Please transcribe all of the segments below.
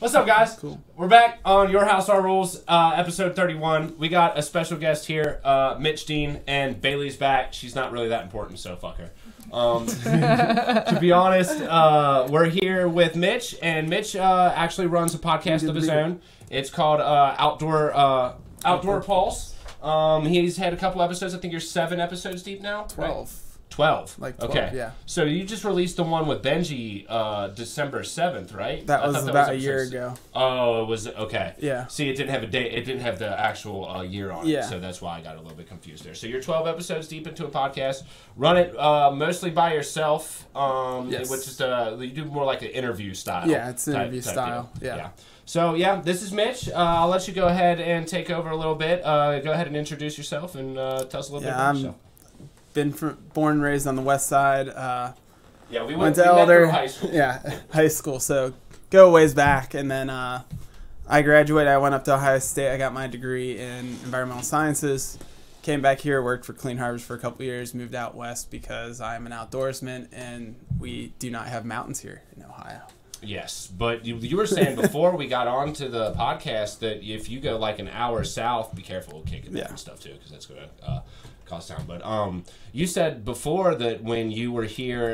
What's up, guys? Cool. We're back on Your House, Our Rules, episode 31. We got a special guest here, Mitch Dean, and Bailey's back. She's not really that important, so fuck her. To be honest, we're here with Mitch, and Mitch actually runs a podcast of his own. It's called Outdoor Pulse. He's had a couple episodes. I think you're 7 episodes deep now. 12. Right? 12. Like 12, okay. yeah. So you just released the one with Benji December 7th, right? That was about a year ago. Oh, it was, okay. Yeah. See, it didn't have a date. It didn't have the actual year on it, so that's why I got a little bit confused there. So you're 12 episodes deep into a podcast. Run it mostly by yourself, yes. Which is you do more like an interview style. Yeah, it's interview style. Yeah. So, yeah, this is Mitch. I'll let you go ahead and take over a little bit. Go ahead and introduce yourself and tell us a little bit about yourself. Born and raised on the west side. We went to Elder. High school. Yeah, high school. So go a ways back, and then I graduated. I went up to Ohio State. I got my degree in environmental sciences. Came back here, worked for Clean Harbors for a couple years. Moved out west because I'm an outdoorsman, and we do not have mountains here in Ohio. Yes, but you were saying before we got on to the podcast that if you go like an hour south, be careful with kicking and stuff too, because that's going to cost time. But you said before that when you were here,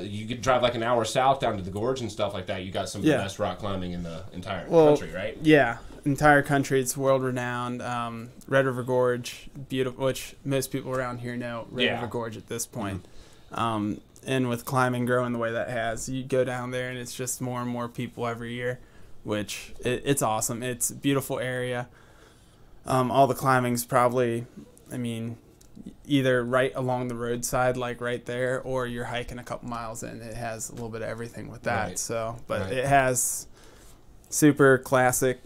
you could drive like an hour south down to the gorge and stuff like that. You got some of the best rock climbing in the entire country, right? Yeah, entire country. It's world renowned. Red River Gorge, beautiful, which most people around here know Red River Gorge at this point. And with climbing growing the way that has, you go down there and it's just more and more people every year, which it's awesome. It's a beautiful area. All the climbing's probably, either right along the roadside, like right there, or you're hiking a couple miles and it has a little bit of everything with that. Right. So, but it has super classic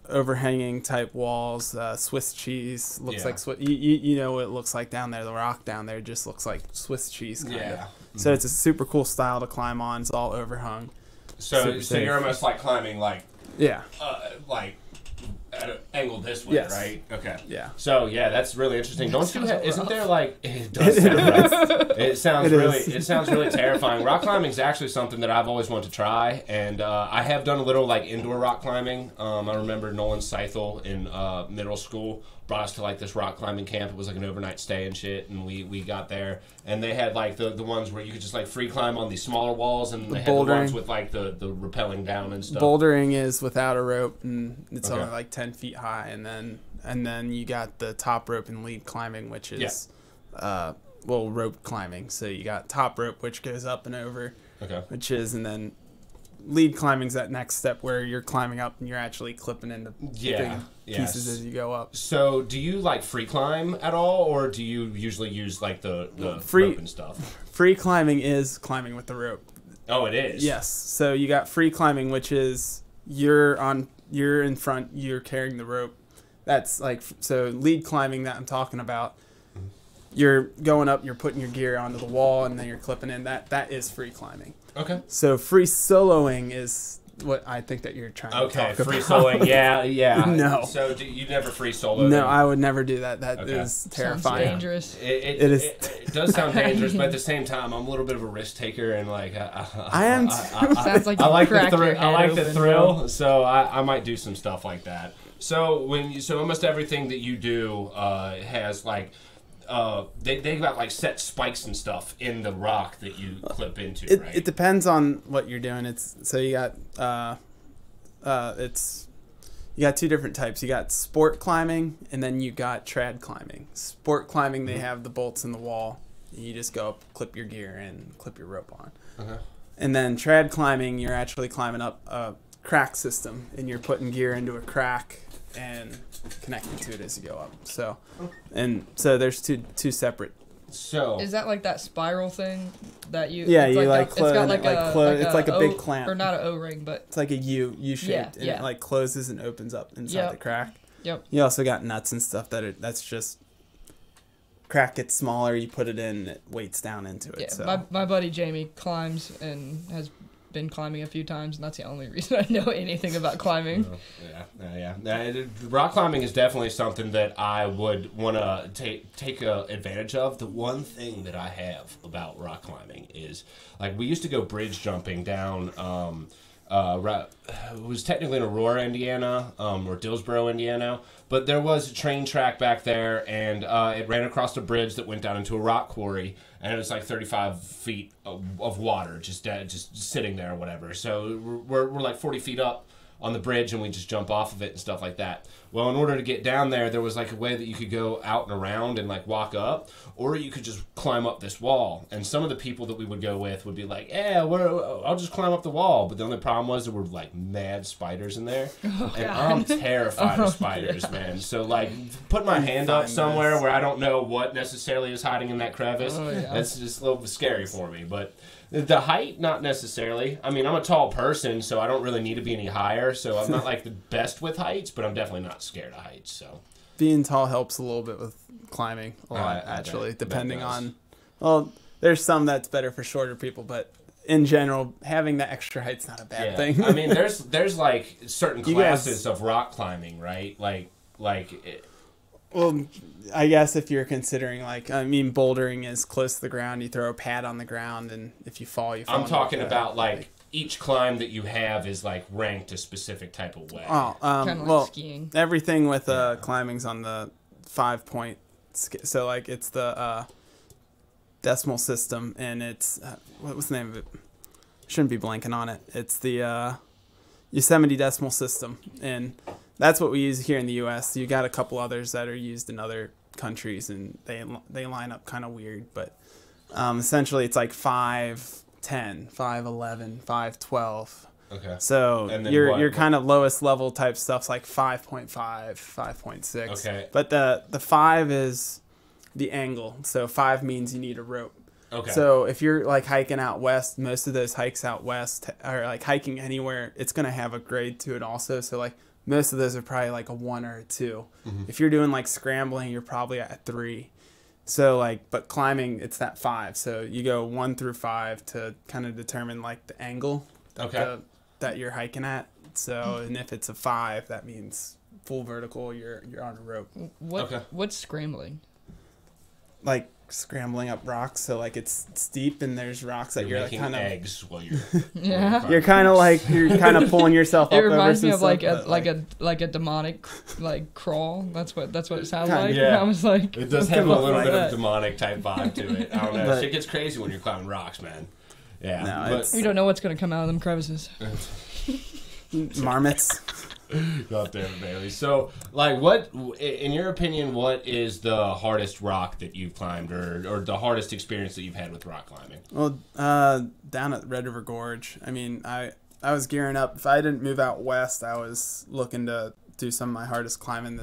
overhanging type walls. Swiss cheese looks like you know what it looks like down there. The rock down there just looks like Swiss cheese kind of. Mm-hmm. So it's a super cool style to climb on. It's all overhung. So you're almost like climbing like at an angle this way, right? Okay. Yeah. So that's really interesting. Isn't there like it does sound rough. It sounds really terrifying. Rock climbing is actually something that I've always wanted to try, and I have done a little like indoor rock climbing. I remember Nolan Seithel in middle school brought us to like this rock climbing camp. It was like an overnight stay and shit, and we got there, and they had like the ones where you could just like free climb on these smaller walls, and they had the ones with like the rappelling down and stuff. Bouldering is without a rope, and it's only like 10 feet high, and then you got the top rope and lead climbing, which is rope climbing. So you got top rope, which goes up and over, and then lead climbing's that next step where you're climbing up and you're actually clipping into pieces as you go up. So do you like free climb at all, or do you usually use like the rope and stuff? Free climbing is climbing with the rope. Oh, it is? Yes. So you got free climbing, which is you're in front, you're carrying the rope. That's like, so lead climbing that I'm talking about, you're going up, you're putting your gear onto the wall, and then you're clipping in. That is free climbing. Okay. So free soloing is what I think that you're trying to talk about. Okay, free soloing, yeah. No. So you never free solo? No, I would never do that. That is terrifying. Sounds dangerous. It does sound dangerous, but at the same time, I'm a little bit of a risk taker, and like I am too. Sounds like I like the open, thrill, so I might do some stuff like that. So almost everything that you do has like. They got like set spikes and stuff in the rock that you clip into, right? It depends on what you're doing. You got two different types. You got sport climbing, and then you got trad climbing. Sport climbing, they have the bolts in the wall. You just go up, clip your gear, and clip your rope on. And then trad climbing, you're actually climbing up a crack system, and you're putting gear into a crack and connecting to it as you go up. So there's two separate. So is that like that spiral thing that you? Yeah, it's you like close. It's got like it's like a big clamp, or not an O-ring, but it's like a U shaped, and it like closes and opens up inside the crack. Yep. You also got nuts and stuff that's just crack gets smaller. You put it in, and it weights down into it. Yeah, so my buddy Jamie climbs and has been climbing a few times, and that's the only reason I know anything about climbing. Rock climbing is definitely something that I would want to take advantage of. The one thing that I have about rock climbing is, like, we used to go bridge jumping down it was technically in Aurora, Indiana, or Dillsboro, Indiana. But there was a train track back there, and it ran across a bridge that went down into a rock quarry, and it was like 35 feet of water just sitting there or whatever. So we're like 40 feet up on the bridge, and we just jump off of it and stuff like that. Well, in order to get down there was like a way that you could go out and around and like walk up, or you could just climb up this wall. And some of the people that we would go with would be like, yeah, I'll just climb up the wall. But the only problem was there were like mad spiders in there. Oh, and I'm terrified of spiders, man. So like put my hand up somewhere where I don't know what necessarily is hiding in that crevice. That's just a little bit scary for me. But the height, not necessarily. I mean, I'm a tall person, so I don't really need to be any higher. So I'm not like the best with heights, but I'm definitely not scared of heights. So being tall helps a little bit with climbing a lot, actually, depending on. Well, there's some that's better for shorter people, but in general, having the extra height's not a bad thing. I mean, there's like certain classes of rock climbing, right? Well, I guess if you're considering, bouldering is close to the ground. You throw a pad on the ground, and if you fall, you fall. I'm talking about each climb that you have is like ranked a specific type of way. Oh, kind of like skiing. Everything with climbing's on the 5-point scale. So it's the decimal system, and it's what was the name of it? Shouldn't be blanking on it. It's the Yosemite decimal system, and that's what we use here in the U.S. You got a couple others that are used in other countries, and they line up kind of weird. But essentially, it's like 5'10", 5'11", 5'12". Okay. So your kind of lowest level type stuff's like 5.5, 5.6. Okay. But the 5 is the angle. So 5 means you need a rope. Okay. So if you're hiking out west, most of those hikes out west are hiking anywhere, it's gonna have a grade to it also. So most of those are probably a 1 or a 2. Mm-hmm. If you're doing scrambling, you're probably at 3. So but climbing, it's that 5. So you go 1 through 5 to kind of determine the angle that you're hiking at. So and if it's a 5, that means full vertical. You're on a rope. What's scrambling? Scrambling up rocks, so it's steep and there's rocks that you're kind of eggs while you're you're kind of you're kind of pulling yourself up. It reminds me of stuff, a demonic crawl. That's what it sounds like. Yeah. I was it does have a little bit of demonic type vibe to it. I don't know. Shit gets crazy when you're climbing rocks, man. Yeah, no, you don't know what's gonna come out of them crevices. Marmots. God damn it, Bailey. So, what, in your opinion, what is the hardest rock that you've climbed, or the hardest experience that you've had with rock climbing? Well, down at Red River Gorge. I mean, I was gearing up. If I didn't move out west, I was looking to do some of my hardest climbing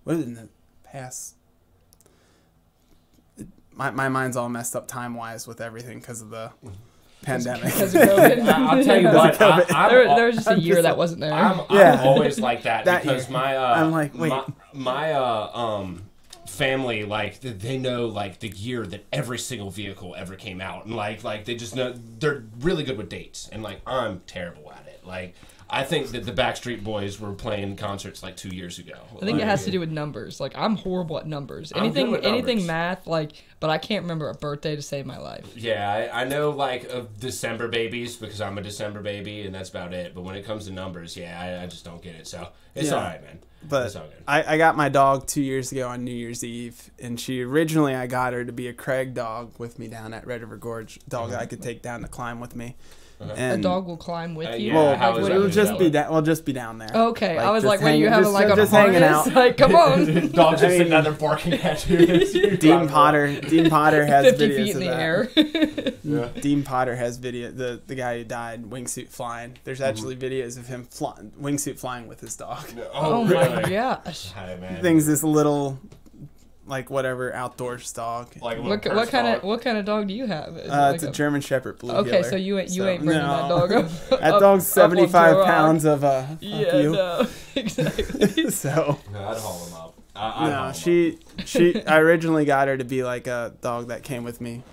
in the past. My mind's all messed up time-wise with everything because of the pandemic. Because of COVID. I'll tell you what. There was just a year that wasn't there. I'm always like that because year. my family, they know the year that every single vehicle ever came out, and they just know they're really good with dates, and I'm terrible at it. I think that the Backstreet Boys were playing concerts 2 years ago. I think it has to do with numbers. I'm horrible at numbers. Anything math, but I can't remember a birthday to save my life. Yeah, I know of December babies because I'm a December baby, and that's about it. But when it comes to numbers, I just don't get it. So it's all right, man. But it's all good. I got my dog 2 years ago on New Year's Eve, and I got her to be a Craig dog with me down at Red River Gorge. Dog that I could take down to climb with me. And a dog will climb with you. We'll just be down there. Okay, I was were you having a just harness? hanging out? Come on. Dogs just sitting there barking at you. Dean Potter has 50 videos feet in of the that. air. Dean Potter has video. The guy who died wingsuit flying. There's actually videos of him wingsuit flying with his dog. Oh my gosh! Hi, man. Thing's this little. Whatever outdoors dog. What kind of dog do you have? It's a German Shepherd Blue Heeler. Okay, so you ain't bringing that dog up. That dog's 75 pounds of no, exactly. So I'd haul him up. I originally got her to be a dog that came with me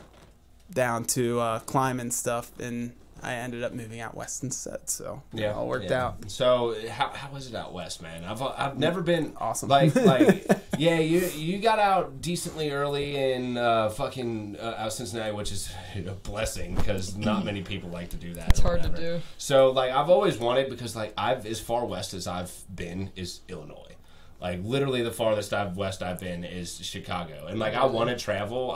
down to climb and stuff, and I ended up moving out west instead, so it Yeah, all worked out. So how is it out west, man? I've never been awesome. Like yeah, you got out decently early in fucking out Cincinnati, which is a blessing because not many people like to do that. It's hard to do. So like I've always wanted, because like as far west as I've been is Illinois. Like literally the farthest west I've been is Chicago, and like I want to travel.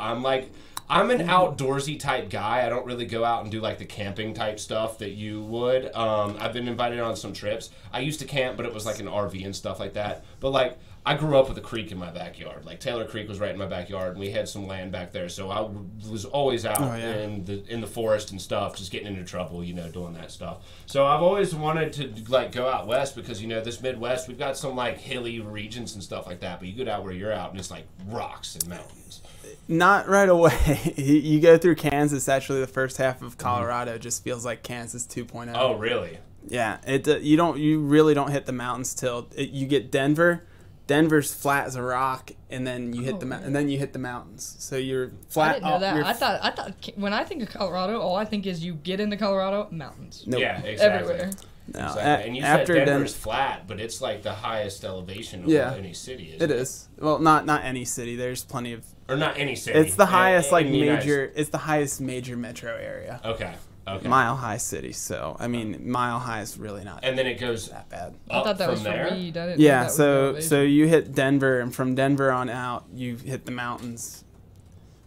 I'm an outdoorsy type guy. I don't really go out and do like the camping type stuff that you would. I've been invited on some trips. I used to camp, but it was like an RV and stuff like that. But like I grew up with a creek in my backyard. Like Taylor Creek was right in my backyard, and we had some land back there. So I was always out in the forest and stuff, just getting into trouble, doing that stuff. So I've always wanted to like go out west because this Midwest, we've got some like hilly regions and stuff like that. But you get out where you're out, and it's like rocks and mountains. Not right away. You go through Kansas. Actually, the first half of Colorado just feels like Kansas 2.0. Oh, really? Yeah. You really don't hit the mountains till you get Denver. Denver's flat as a rock, and then you hit the mountains. So you're flat. I didn't know that. I thought when I think of Colorado, all I think is you get into Colorado, mountains. Nope. Yeah, exactly. Everywhere. No, exactly. And you said Denver's flat, but it's like the highest elevation of any city. Isn't it is. Well, not any city. There's plenty of. Or not any city. It's the highest major. It's the highest major metro area. Okay. Mile High city. So I mean, Mile High is really not. And then it goes that bad. I thought that was from there. Reed. I didn't Yeah. know that was So you hit Denver, and from Denver on out, you hit the mountains,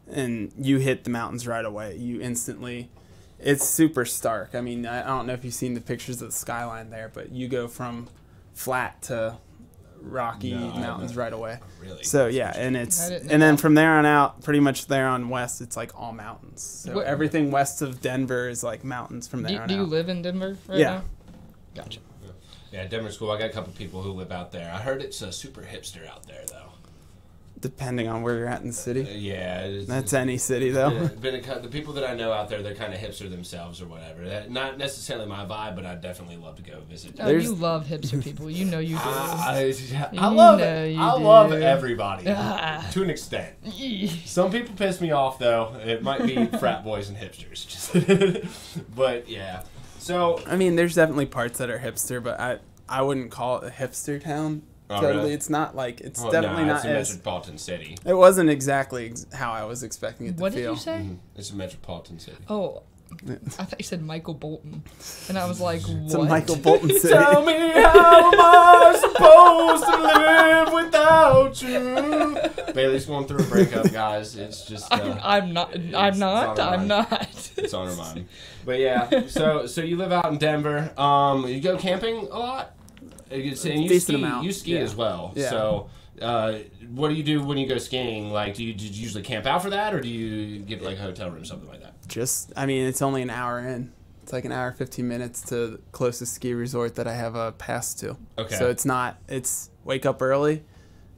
and you hit the mountains right away. You instantly. It's super stark. I mean, I don't know if you've seen the pictures of the skyline there, but you go from flat to rocky mountains right away. Really? So yeah, and then from there on out, pretty much there on west, it's like all mountains. So everything west of Denver is like mountains from there on out. Do you live in Denver right now? Gotcha. Yeah, Denver's cool. I got a couple people who live out there. I heard it's super hipster out there, though. Depending on where you're at in the city. Yeah. That's any city, though. The people that I know out there, they're kind of hipster themselves or whatever. Not necessarily my vibe, but I'd definitely love to go visit. Oh, you love hipster people. You know you do. I love everybody to an extent. Some people piss me off, though. It might be frat boys and hipsters. But, yeah. So I mean, there's definitely parts that are hipster, but I wouldn't call it a hipster town. Oh, totally, really? it's not like it's definitely not. It's a metropolitan city. It wasn't exactly how I was expecting it to feel. What did you say? Mm-hmm. It's a metropolitan city. Oh, I thought you said Michael Bolton, and I was like, what? It's a Michael Bolton city. Tell me, how am I supposed to live without you? Bailey's going through a breakup, guys. It's just. I'm not. It's on her mind. But yeah, so you live out in Denver. You go camping a lot. And you ski as well. Yeah. So, what do you do when you go skiing? Like, do you usually camp out for that, or do you get like a hotel room, something like that? It's only an hour in. It's like an hour 15 minutes to the closest ski resort that I have a pass to. Okay. So it's wake up early,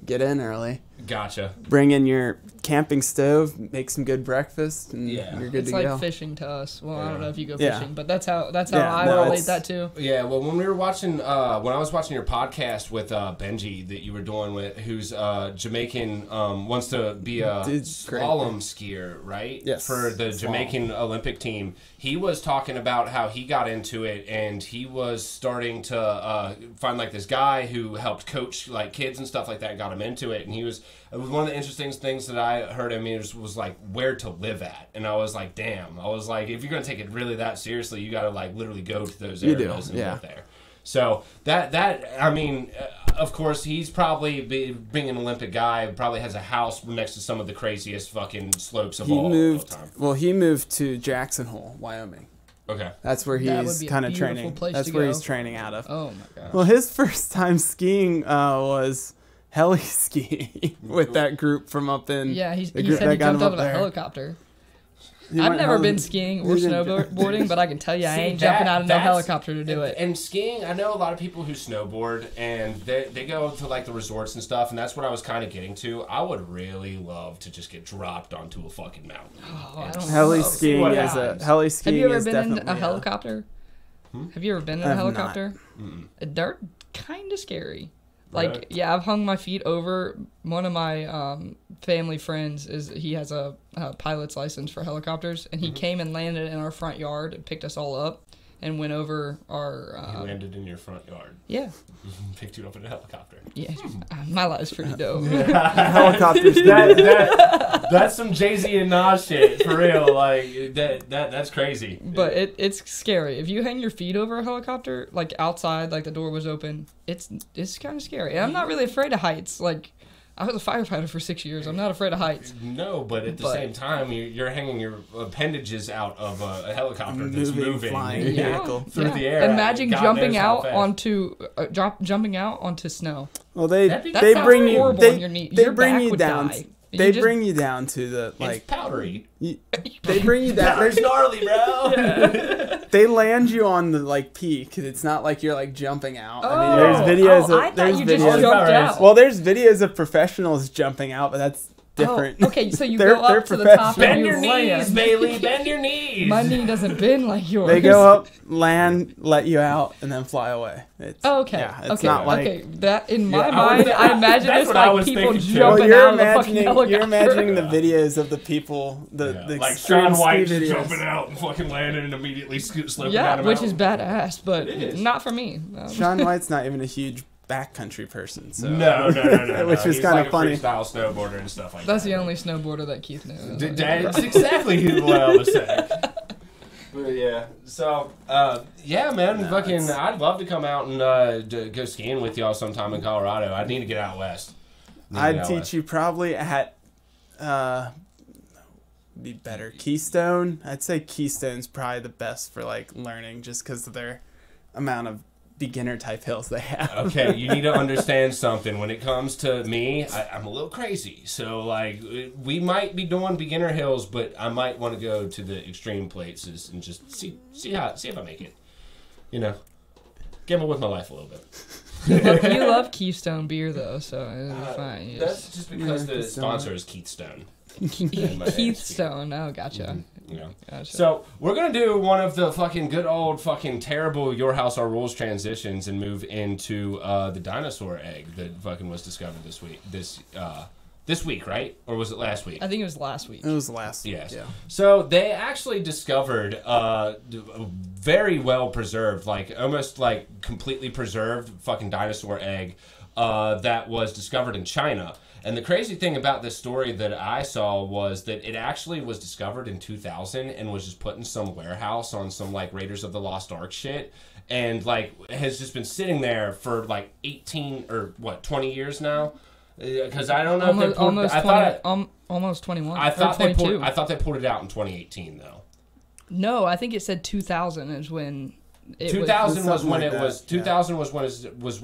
get in early. Gotcha. Bring in your camping stove, make some good breakfast, and you're good to go. It's like fishing to us. Well, I don't know if you go fishing, but that's how I relate that too. Yeah, well, when we were watching, when I was watching your podcast with Benji that you were doing with, who's Jamaican, wants to be a slalom skier, right? Yes. For the Jamaican Olympic team. He was talking about how he got into it, and he was starting to find like this guy who helped coach like kids and stuff like that, and got him into it, and it was one of the interesting things that I heard him was like where to live at, and I was like, damn. I was like, if you're gonna take it really that seriously, you got to like literally go to those areas and live there. So that I mean, of course, he's probably being an Olympic guy, probably has a house next to some of the craziest fucking slopes of all time. Well, he moved to Jackson Hole, Wyoming. Okay. That's where he's kind of training. That's where he's training out of. Oh my gosh. Well, his first time skiing was heli skiing with that group from up in. Yeah, he said he jumped out of a helicopter. I've never been skiing or snowboarding, but I can tell you I ain't jumping out of no helicopter to do it. And skiing, I know a lot of people who snowboard, and they go to like the resorts and stuff, and that's what I was kind of getting to. I would really love to just get dropped onto a fucking mountain. Oh, I don't heli skiing is Have you ever been in a helicopter? Have you ever been in a helicopter? They're kind of scary. Like, Really? yeah, I've hung my feet over. One of my family friends he has a pilot's license for helicopters, and he came and landed in our front yard and picked us all up and went over our. He landed in your front yard. Yeah. Picked you up in a helicopter. Yeah, my life's pretty dope. Helicopters. That's some Jay-Z and Nas shit for real. Like that's crazy. But it's scary. If you hang your feet over a helicopter, like outside, like the door was open, it's kind of scary. And I'm not really afraid of heights. Like, I was a firefighter for 6 years. I'm not afraid of heights. No, but at the same time, you're hanging your appendages out of a helicopter that's moving flying vehicle through the air. Imagine jumping out onto snow. Well, they sounds bring you horrible on your knee. they Your bring back you would down. die. They bring you down to the like. It's powdery. They bring you down. Powder's gnarly, bro. They land you on the like peak. It's not like you're like jumping out. I mean, Oh. there's videos I of thought there's you videos. just jumped out. Well, there's videos of professionals jumping out, but that's different. Oh, okay, so you They're- go they're up to the top Bend and you your knees, land. Bailey. Bend your knees. My knee doesn't bend like yours. They go up, land, let you out, and then fly away. It's, Oh, okay. Yeah, it's okay. not like. Okay. That in my Yeah, mind, I imagine that's it's what I like was people thinking, too. jumping Well, out of the fucking helicopter. you're imagining the videos of the people, the Like extreme Sean White ski videos. jumping out and fucking landing and immediately slipping Yeah, out of which is badass, but It is. not for me. Sean White's not even a huge backcountry person, so No. which is He's kind like of funny. a freestyle snowboarder and stuff like That's that. the only snowboarder that Keith knew. That's exactly what I was saying. But yeah, so yeah, man, fucking, I'd love to come out and go skiing with y'all sometime in Colorado. I need to get out west. I'd teach you probably at be better Keystone. I'd say Keystone's probably the best for like learning, just because of their amount of beginner type hills they have. Okay, you need to understand something. When it comes to me, I'm a little crazy. So, like, we might be doing beginner hills, but I might want to go to the extreme places and just see if I make it. You know, gamble with my life a little bit. You love Keystone beer, though, so it'll be fine. You That's just because the sponsor is Keith Stone. Keith Stone. Oh, gotcha. Yeah. Gotcha. So we're gonna do one of the fucking good old fucking terrible Your House Our Rules transitions and move into the dinosaur egg that fucking was discovered this week. This week, right? Or was it last week? I think it was last week. It was last. Yes. Yeah. So they actually discovered a very well preserved, like almost like completely preserved fucking dinosaur egg that was discovered in China. And the crazy thing about this story that I saw was that it actually was discovered in 2000 and was just put in some warehouse on some like Raiders of the Lost Ark shit. And like has just been sitting there for like 18 or 20 years now. Because I don't know if they pulled almost 21. I thought or 22. I thought they pulled it out in 2018 though. No, I think it said 2000 is when. 2000 was when like it was. that, 2000 was when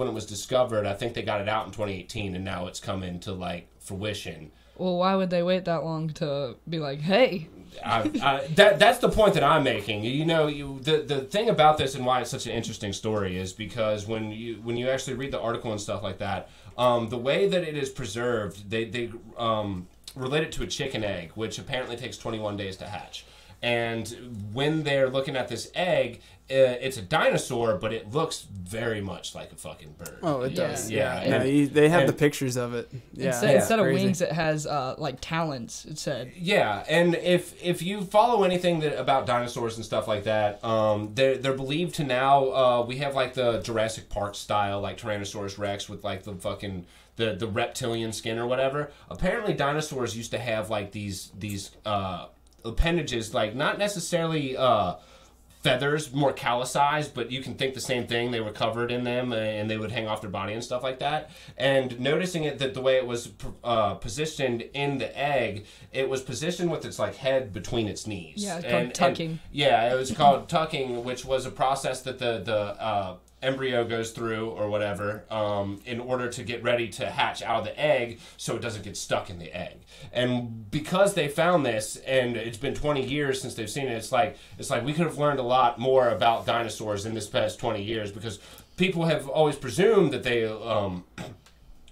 it was discovered. I think they got it out in 2018, and now it's coming to like fruition. Well, why would they wait that long to be like, hey? That's the point that I'm making. You know, the thing about this and why it's such an interesting story is because when you actually read the article and stuff like that, the way that it is preserved, they relate it to a chicken egg, which apparently takes 21 days to hatch. And when they're looking at this egg, it's a dinosaur, but it looks very much like a fucking bird. Oh, it does. Yeah. And they have the pictures of it. Yeah. Instead of Crazy. wings, it has like talons. It said. Yeah, and if you follow anything about dinosaurs and stuff like that, they're believed to now. We have like the Jurassic Park style, like Tyrannosaurus Rex with like the fucking the reptilian skin or whatever. Apparently, dinosaurs used to have like these appendages, like not necessarily feathers, more callicized, but you can think the same thing. They were covered in them, and they would hang off their body and stuff like that. And noticing it that the way it was positioned in the egg, it was positioned with its like head between its knees. Yeah, it's called tucking. Yeah, it was called tucking, which was a process that the embryo goes through or whatever in order to get ready to hatch out of the egg so it doesn't get stuck in the egg. And because they found this, and it's been 20 years since they've seen it, it's like we could have learned a lot more about dinosaurs in this past 20 years, because people have always presumed that they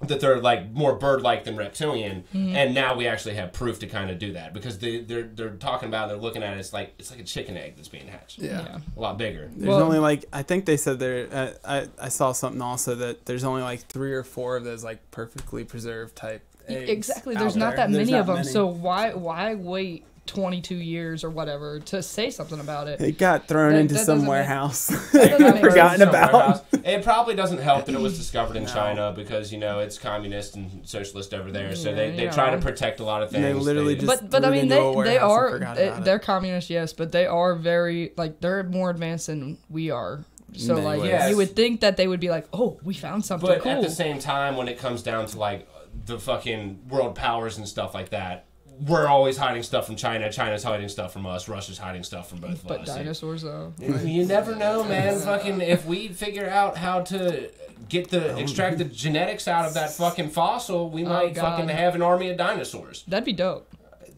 that they're like more bird-like than reptilian, and now we actually have proof to kind of do that because they're talking about, they're looking at it, it's like a chicken egg that's being hatched. Yeah. A lot bigger. There's only like, I think they said there. I saw something also that there's only like 3 or 4 of those like perfectly preserved type eggs. Exactly. There's not that many of them. So why wait 22 years or whatever to say something about it? It got thrown into some warehouse. Forgotten about. It probably doesn't help that it was discovered in China because, you know, it's communist and socialist over there. So they try to protect a lot of things. They literally just But I mean, they are, they're communist, yes, but they are very, like, they're more advanced than we are. So, like, you would think that they would be like, oh, we found something cool. But at the same time, when it comes down to, like, the fucking world powers and stuff like that, we're always hiding stuff from China. China's hiding stuff from us. Russia's hiding stuff from both of us. But dinosaurs, though. You never know, man. Fucking, if we figure out how to extract the genetics out of that fucking fossil, we might fucking have an army of dinosaurs. That'd be dope.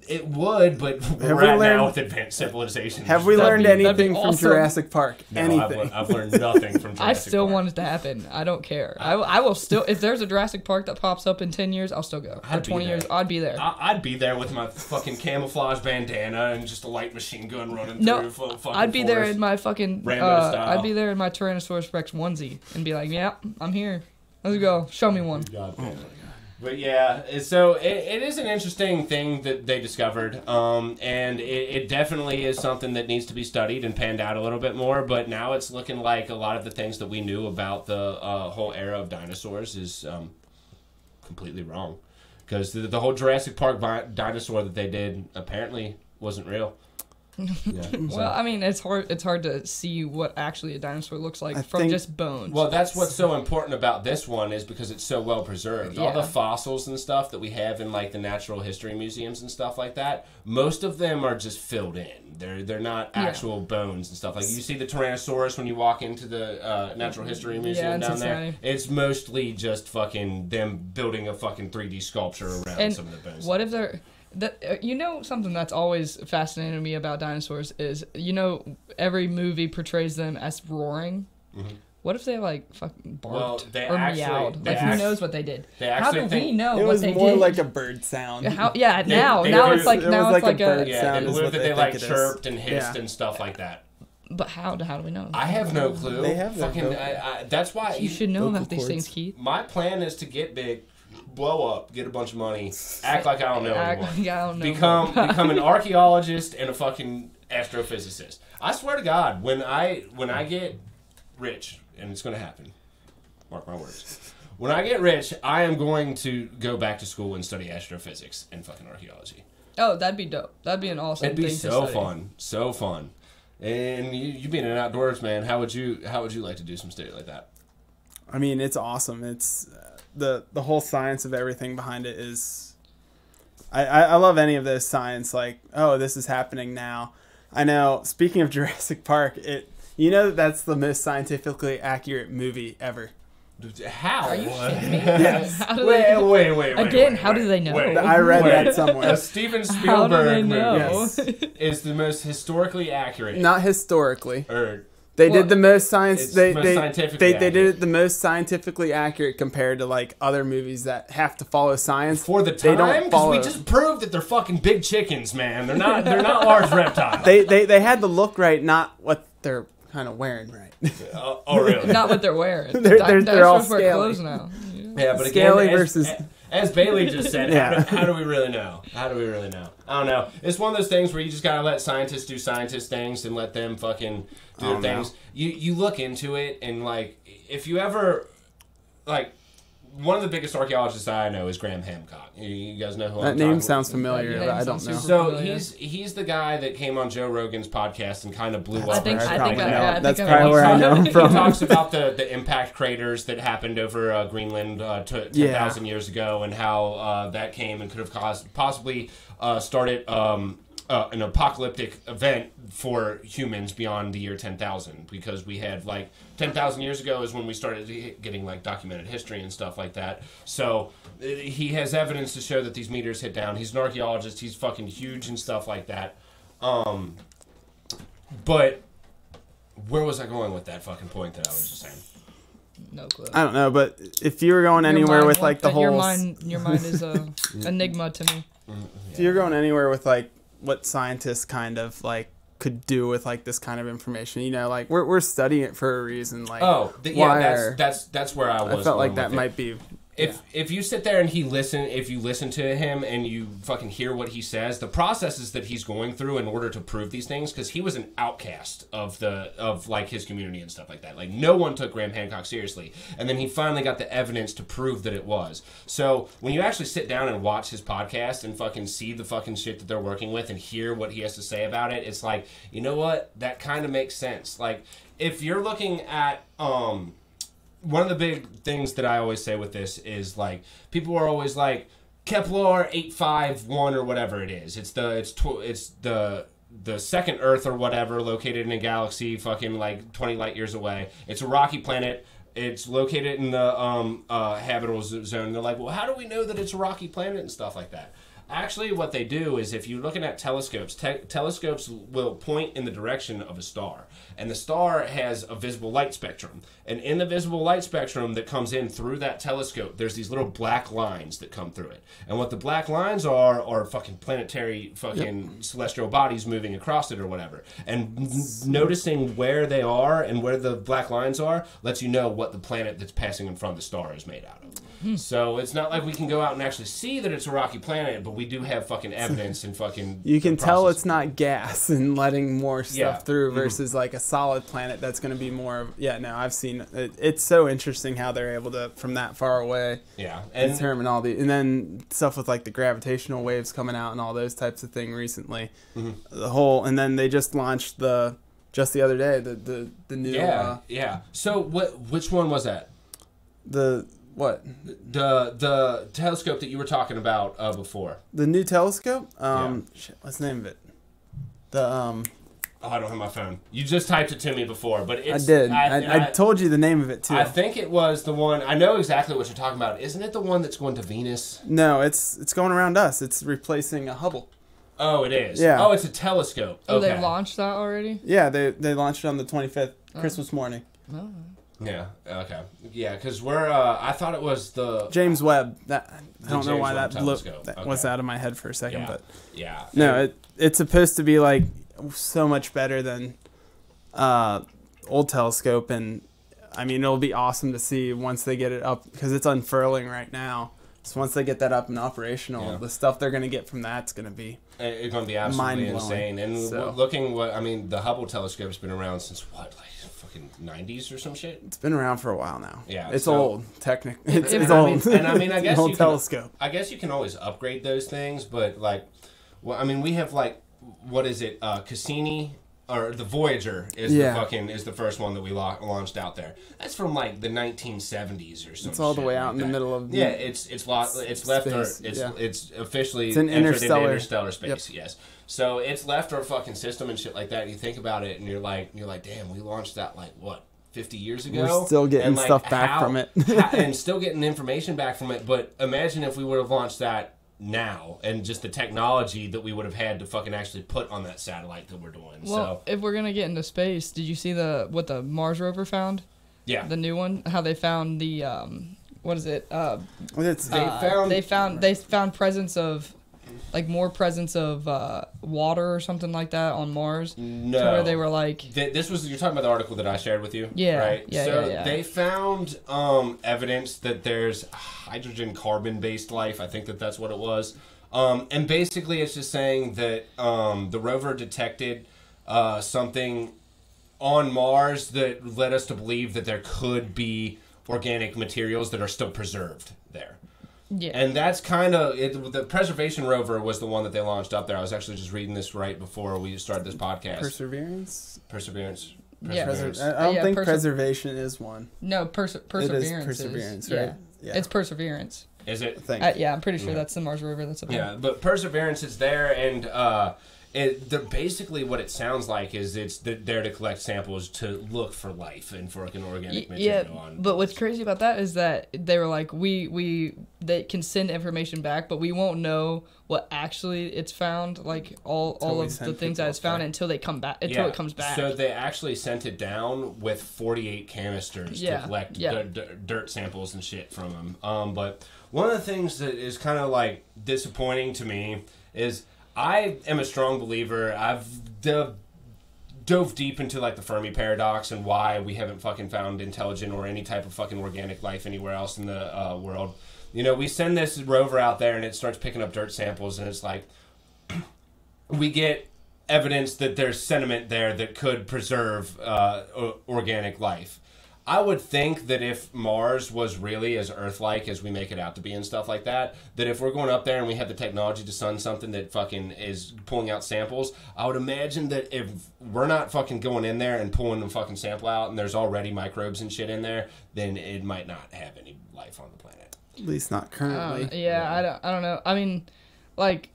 It would, but right now with advanced civilization. Have we learned anything from Jurassic Park? No, anything? I've learned nothing from Jurassic Park. I still want it to happen. I don't care. I will still, if there's a Jurassic Park that pops up in 10 years, I'll still go. For 20 years, I'd be there. I'd be there with my fucking camouflage bandana and just a light machine gun running through fucking I'd be there in my fucking, Rambo style. I'd be there in my Tyrannosaurus Rex onesie and be like, yeah, I'm here. Let's go. Show me one. But yeah, so it is an interesting thing that they discovered, and it definitely is something that needs to be studied and panned out a little bit more, but now it's looking like a lot of the things that we knew about the whole era of dinosaurs is completely wrong. Because the whole Jurassic Park dinosaur that they did apparently wasn't real. Yeah, well, I mean, it's hard to see what actually a dinosaur looks like from just bones. Well, that's what's so important about this one is because it's so well preserved. All the fossils and stuff that we have in like the natural history museums and stuff like that, most of them are just filled in. They're not actual bones and stuff. Like you see the Tyrannosaurus when you walk into the natural history museum down there. It's mostly just fucking them building a fucking 3D sculpture around some of the bones. What if they're... you know, something that's always fascinated me about dinosaurs is, you know, every movie portrays them as roaring. Mm-hmm. What if they like fucking barked or meowed? Like who knows what they did? How do we know what they did? It was more like a bird sound. Now it's like a bird sound. It was that they like chirped and hissed and stuff like that. But how do we know? I have no clue. They have fucking. That's why you should know about these things, Keith. My plan is to get big. Blow up, get a bunch of money, act like I don't know anymore. Become an archaeologist and a fucking astrophysicist. I swear to God, when I get rich, and it's going to happen, mark my words. When I get rich, I am going to go back to school and study astrophysics and fucking archaeology. Oh, that'd be dope. That'd be an awesome thing to study. It'd be so fun. And you being an outdoors man, how would you like to do some study like that? I mean, it's awesome. It's the whole science of everything behind it is... I love any of this science, like, oh, this is happening now. I know, speaking of Jurassic Park, that's the most scientifically accurate movie ever. How? Are you kidding me? Yes. Wait. Again, how do they know? I read that somewhere. A Steven Spielberg movie is the most historically accurate. Not historically. They did the most science. They did it the most scientifically accurate compared to like other movies that have to follow science. For the time, because we just proved that they're fucking big chickens, man. They're not large reptiles. They had the look right, not what they're kind of wearing right. Oh really? Not what they're wearing. they're all scaly. Clothes now. Yeah, but scaly again, versus. As Bailey just said, how do we really know? How do we really know? I don't know. It's one of those things where you just gotta let scientists do scientist things and let them fucking do their things. You look into it and like if you ever like one of the biggest archaeologists I know is Graham Hancock. You guys know who I'm talking about? That name sounds familiar, but I don't know. So he's the guy that came on Joe Rogan's podcast and kind of blew up. That's probably where I know him from. He talks about the impact craters that happened over Greenland 10,000 years ago and how that came and could have possibly started an apocalyptic event for humans beyond the year 10,000 because we had like 10,000 years ago is when we started getting like documented history and stuff like that. So he has evidence to show that these meteors hit down. He's an archaeologist. He's fucking huge and stuff like that. But where was I going with that fucking point that I was just saying? No clue. I don't know, but if you were going anywhere with like the whole... Your mind is a enigma to me. If you're going anywhere with like what scientists kind of like could do with like this kind of information, you know, like we're studying it for a reason. Like, that's where I was. I felt like that might be. If you sit there and if you listen to him and you fucking hear what he says, the processes that he's going through in order to prove these things, because he was an outcast of like his community and stuff like that. Like no one took Graham Hancock seriously, and then he finally got the evidence to prove that it was. So when you actually sit down and watch his podcast and fucking see the fucking shit that they're working with and hear what he has to say about it, it's like, you know what? That kind of makes sense. Like if you're looking at one of the big things that I always say with this is like people are always like Kepler 851 or whatever it is. It's the second Earth or whatever located in a galaxy fucking like 20 light years away. It's a rocky planet. It's located in the habitable zone. They're like, well, how do we know that it's a rocky planet and stuff like that? Actually, what they do is if you're looking at telescopes, telescopes will point in the direction of a star. And the star has a visible light spectrum. And in the visible light spectrum that comes in through that telescope, there's these little black lines that come through it. And what the black lines are fucking planetary fucking celestial bodies moving across it or whatever. And noticing where they are and where the black lines are lets you know what the planet that's passing in front of the star is made out of. So it's not like we can go out and actually see that it's a rocky planet, but we do have fucking evidence and fucking... You can tell it's not gas and letting more stuff through versus like a solid planet that's going to be more of... Yeah, no, I've seen it. It's so interesting how they're able to, from that far away, determine all the... And then stuff with like the gravitational waves coming out and all those types of things recently. The whole... And then they just launched just the other day, the new... Yeah. So which one was that? What? The telescope that you were talking about before. The new telescope? Shit, what's the name of it? Oh, I don't have my phone. You just typed it to me before, but it's... I did. I told you the name of it, too. I think it was the one... I know exactly what you're talking about. Isn't it the one that's going to Venus? No, it's going around us. It's replacing a Hubble. Oh, it is? Yeah. Oh, it's a telescope. Oh, okay. they launched that already? Yeah, they launched it on the 25th, Christmas morning. Oh. Yeah. Okay. Yeah, because we're. I thought it was the James Webb. I don't know why that was out of my head for a second, but no, it's supposed to be like so much better than old telescope, and I mean it'll be awesome to see once they get it up because it's unfurling right now. So once they get that up and operational, the stuff they're going to get from that's going to be it's going to be absolutely insane. And the Hubble telescope's been around since what, like fucking 90s or some shit. It's been around for a while now. Yeah, it's old. Technically, it's old. I guess old telescope. I guess you can always upgrade those things, but like, well, I mean, we have like, what is it, Cassini? Or the Voyager is the first one that we launched out there. That's from like the 1970s or something. It's all the way out in the middle of it's left our it's officially it's interstellar space. Yep. Yes, so it's left our fucking system and shit like that. And you think about it, and you're like, damn, we launched that like what 50 years ago. We're still getting stuff back from it, and still getting information back from it. But imagine if we would have launched that now and just the technology that we would have had to fucking actually put on that satellite that we're doing. Well, if we're gonna get into space, did you see what the Mars rover found? Yeah, the new one. How they found the what is it? They found presence of more presence of water or something like that on Mars. No, to where they were like you're talking about the article that I shared with you. Yeah, right. Yeah. They found evidence that there's hydrogen carbon based life. I think that's what it was. And basically, it's just saying that the rover detected something on Mars that led us to believe that there could be organic materials that are still preserved there. Yeah. And that's kind of it. The Preservation rover was the one that they launched up there. I was actually just reading this right before we started this podcast. Perseverance. Yeah. I don't think Preservation is one. No, Perseverance. It is Perseverance, right? Yeah. It's Perseverance. Is it? Yeah, I'm pretty sure that's the Mars rover that's up there. Yeah, but Perseverance is there, and basically what it sounds like is it's there to collect samples to look for life and for like an organic material. Yeah, but what's crazy about that is that they were like, they can send information back, but we won't know what actually it's found, like all of the things that it's found until they come back, until it comes back. So they actually sent it down with 48 canisters to collect dirt samples and shit from them. But one of the things that is kind of like disappointing to me is I am a strong believer. I've dove deep into like the Fermi paradox and why we haven't fucking found intelligent or any type of fucking organic life anywhere else in the world. You know, we send this rover out there and it starts picking up dirt samples and it's like we get evidence that there's sediment there that could preserve organic life. I would think that if Mars was really as Earth-like as we make it out to be and stuff like that, that if we're going up there and we have the technology to send something that fucking is pulling out samples, I would imagine that if we're not fucking going in there and pulling the fucking sample out and there's already microbes and shit in there, then it might not have any life on the planet. At least not currently. I don't know. I mean, like,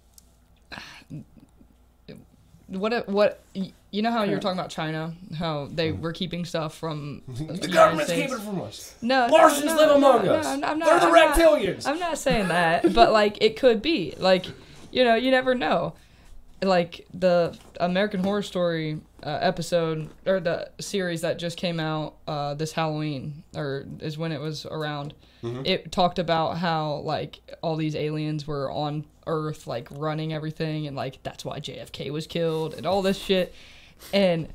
what you know how you were talking about China, how they were keeping stuff from the government's keeping it from us. No, Martians live among us. I'm not, They're the reptilians. I'm not saying that, but like it could be. Like, you know, you never know. Like the American Horror Story episode or the series that just came out this Halloween, or is when it was around. Mm-hmm. It talked about how like all these aliens were on Earth, like running everything, and like that's why JFK was killed and all this shit. And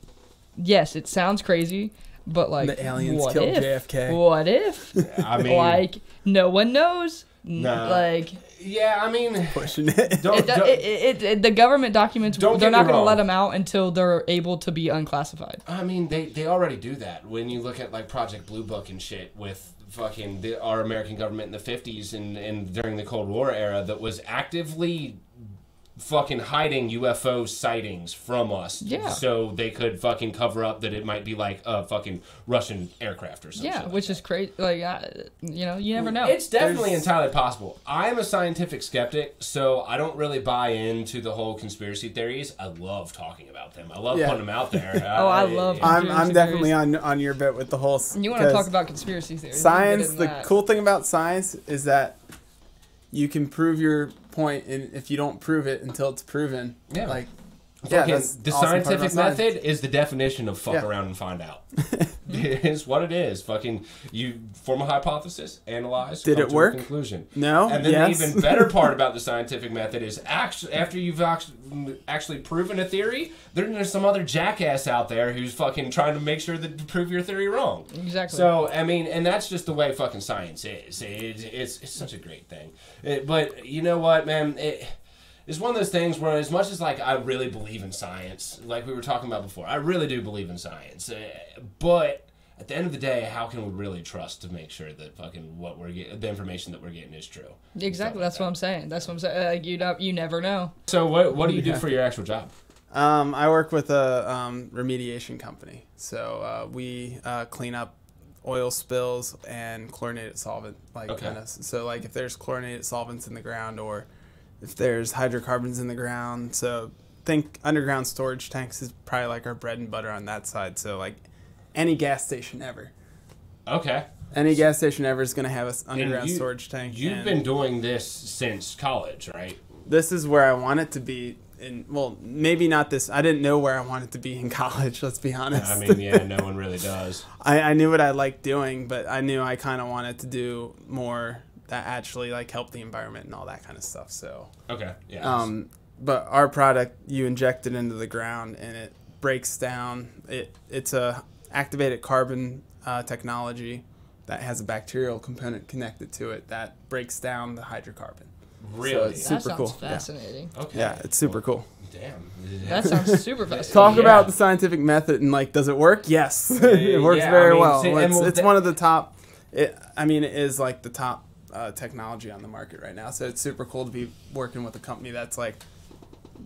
yes, it sounds crazy, but like the aliens killed JFK. What if? I mean, like no one knows. Nah. Like yeah, I mean, pushing it. The government documents, they're not going to let them out until they're able to be unclassified. I mean, they already do that. When you look at like Project Blue Book and shit with fucking our American government in the 50s and during the Cold War era that was actively fucking hiding UFO sightings from us, so they could fucking cover up that it might be like a fucking Russian aircraft or something. Yeah, which is crazy. Like, you know, you never know. It's definitely entirely possible. I'm a scientific skeptic, so I don't really buy into the whole conspiracy theories. I love talking about them. I love putting them out there. I love. I'm definitely on your bit with the whole. You want to talk about conspiracy theories? Science. The cool thing about science is that you can prove your point, and if you don't prove it until it's proven, like that's the awesome scientific method is the definition of fuck around and find out. It is what it is. Fucking you form a hypothesis, analyze, did it work? Conclusion. No. And then the even better part about the scientific method is actually after you've actually proven a theory, there's some other jackass out there who's fucking trying to make sure that to prove your theory wrong. Exactly. So I mean, and that's just the way fucking science is. It's such a great thing. But you know what, man? It's one of those things where as much as like I really believe in science, like we were talking about before, I really do believe in science. But at the end of the day, how can we really trust to make sure that fucking what we're getting, the information that we're getting is true? Exactly. That's what I'm saying. That's what I'm saying. Like, you never know. So what do you do for your actual job? I work with a remediation company. So we clean up oil spills and chlorinated solvent. So like if there's chlorinated solvents in the ground or if there's hydrocarbons in the ground. So think underground storage tanks is probably like our bread and butter on that side. So like any gas station ever. Okay. Any gas station ever is going to have an underground storage tank. You've been doing this since college, right? This is where I want it to be. Well, maybe not this. I didn't know where I wanted to be in college, let's be honest. I mean, yeah, no one really does. I knew what I liked doing, but I knew I kind of wanted to do more that actually like help the environment and all that kind of stuff. So okay, yeah. But our product, you inject it into the ground and it breaks down. It's a activated carbon technology that has a bacterial component connected to it that breaks down the hydrocarbon. Really? So it's super that sounds cool. Fascinating. Yeah. Okay. Yeah, it's super cool. Damn. That sounds super fascinating. Talk about the scientific method and like, does it work? Yes, it works very well. It's one of the top. It is like the top technology on the market right now. So it's super cool to be working with a company that's like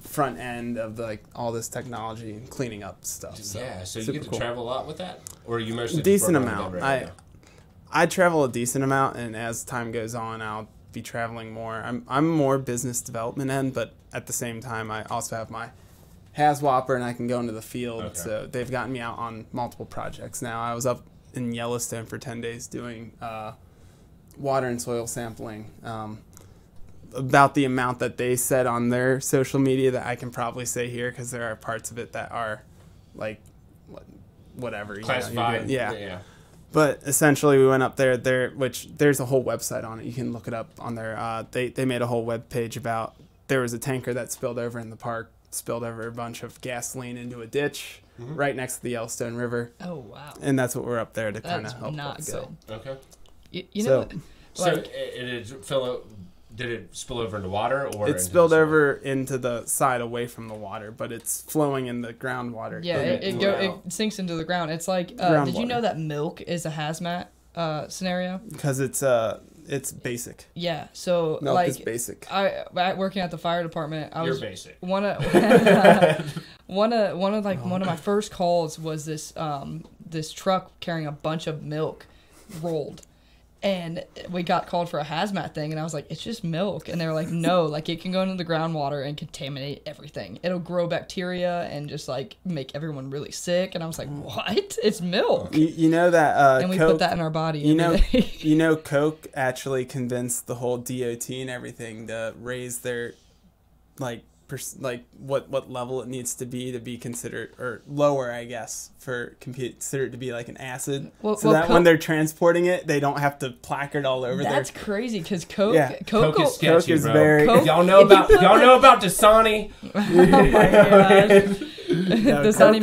front end of like all this technology and cleaning up stuff. So you get to travel a lot with that, or are you mostly decent amount? I travel a decent amount, and as time goes on, I'll be traveling more. I'm more business development end, but at the same time, I also have my Haswapper, and I can go into the field. Okay. So they've gotten me out on multiple projects now. I was up in Yellowstone for 10 days doing water and soil sampling. About the amount that they said on their social media that I can probably say here, because there are parts of it that are like whatever. Classified. Yeah. But essentially, we went up there, which there's a whole website on it. You can look it up on there. They made a whole web page about there was a tanker that spilled over in the park, spilled over a bunch of gasoline into a ditch right next to the Yellowstone River. Oh, wow. And that's what we're up there to kind of That's help not with. good. So. Okay. You know, So did it spill over into water, or it spilled over into the side away from the water, but it's flowing in the groundwater. yeah, it sinks into the ground. It's like, did you know that milk is a hazmat scenario? Because it's basic. Yeah, so Milk is basic. Working at the fire department, I You're was basic. one of my first calls was this this truck carrying a bunch of milk rolled. And we got called for a hazmat thing, and I was like, it's just milk. And they were like, no, like it can go into the groundwater and contaminate everything. It'll grow bacteria and just like make everyone really sick. And I was like, what? It's milk. You know that and we Coke, put that in our body. You know Coke actually convinced the whole DOT and everything to raise their what level it needs to be considered, or lower, I guess, for considered to be like an acid, so that when they're transporting it, they don't have to placard all over. That's crazy, because Coke is sketchy, Coke is bro. very. Y'all know about Dasani? Oh my gosh. Dasani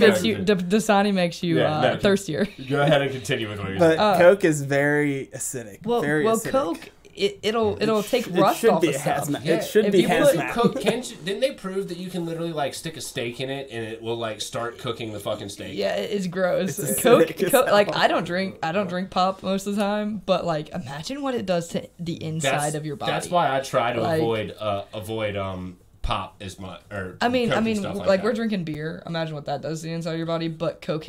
makes you thirstier. Go ahead and continue with what you're saying. But Coke is very acidic. Well, acidic. Coke. It'll take rust off the stuff. It should be hazmat. Coke, didn't they prove that you can literally like stick a steak in it and it will like start cooking the fucking steak? Yeah, it's gross. It's Coke, like I don't drink pop most of the time, but like imagine what it does to the inside of your body. That's why I try to avoid pop as much. I mean, like we're drinking beer. Imagine what that does to the inside of your body. But Coke.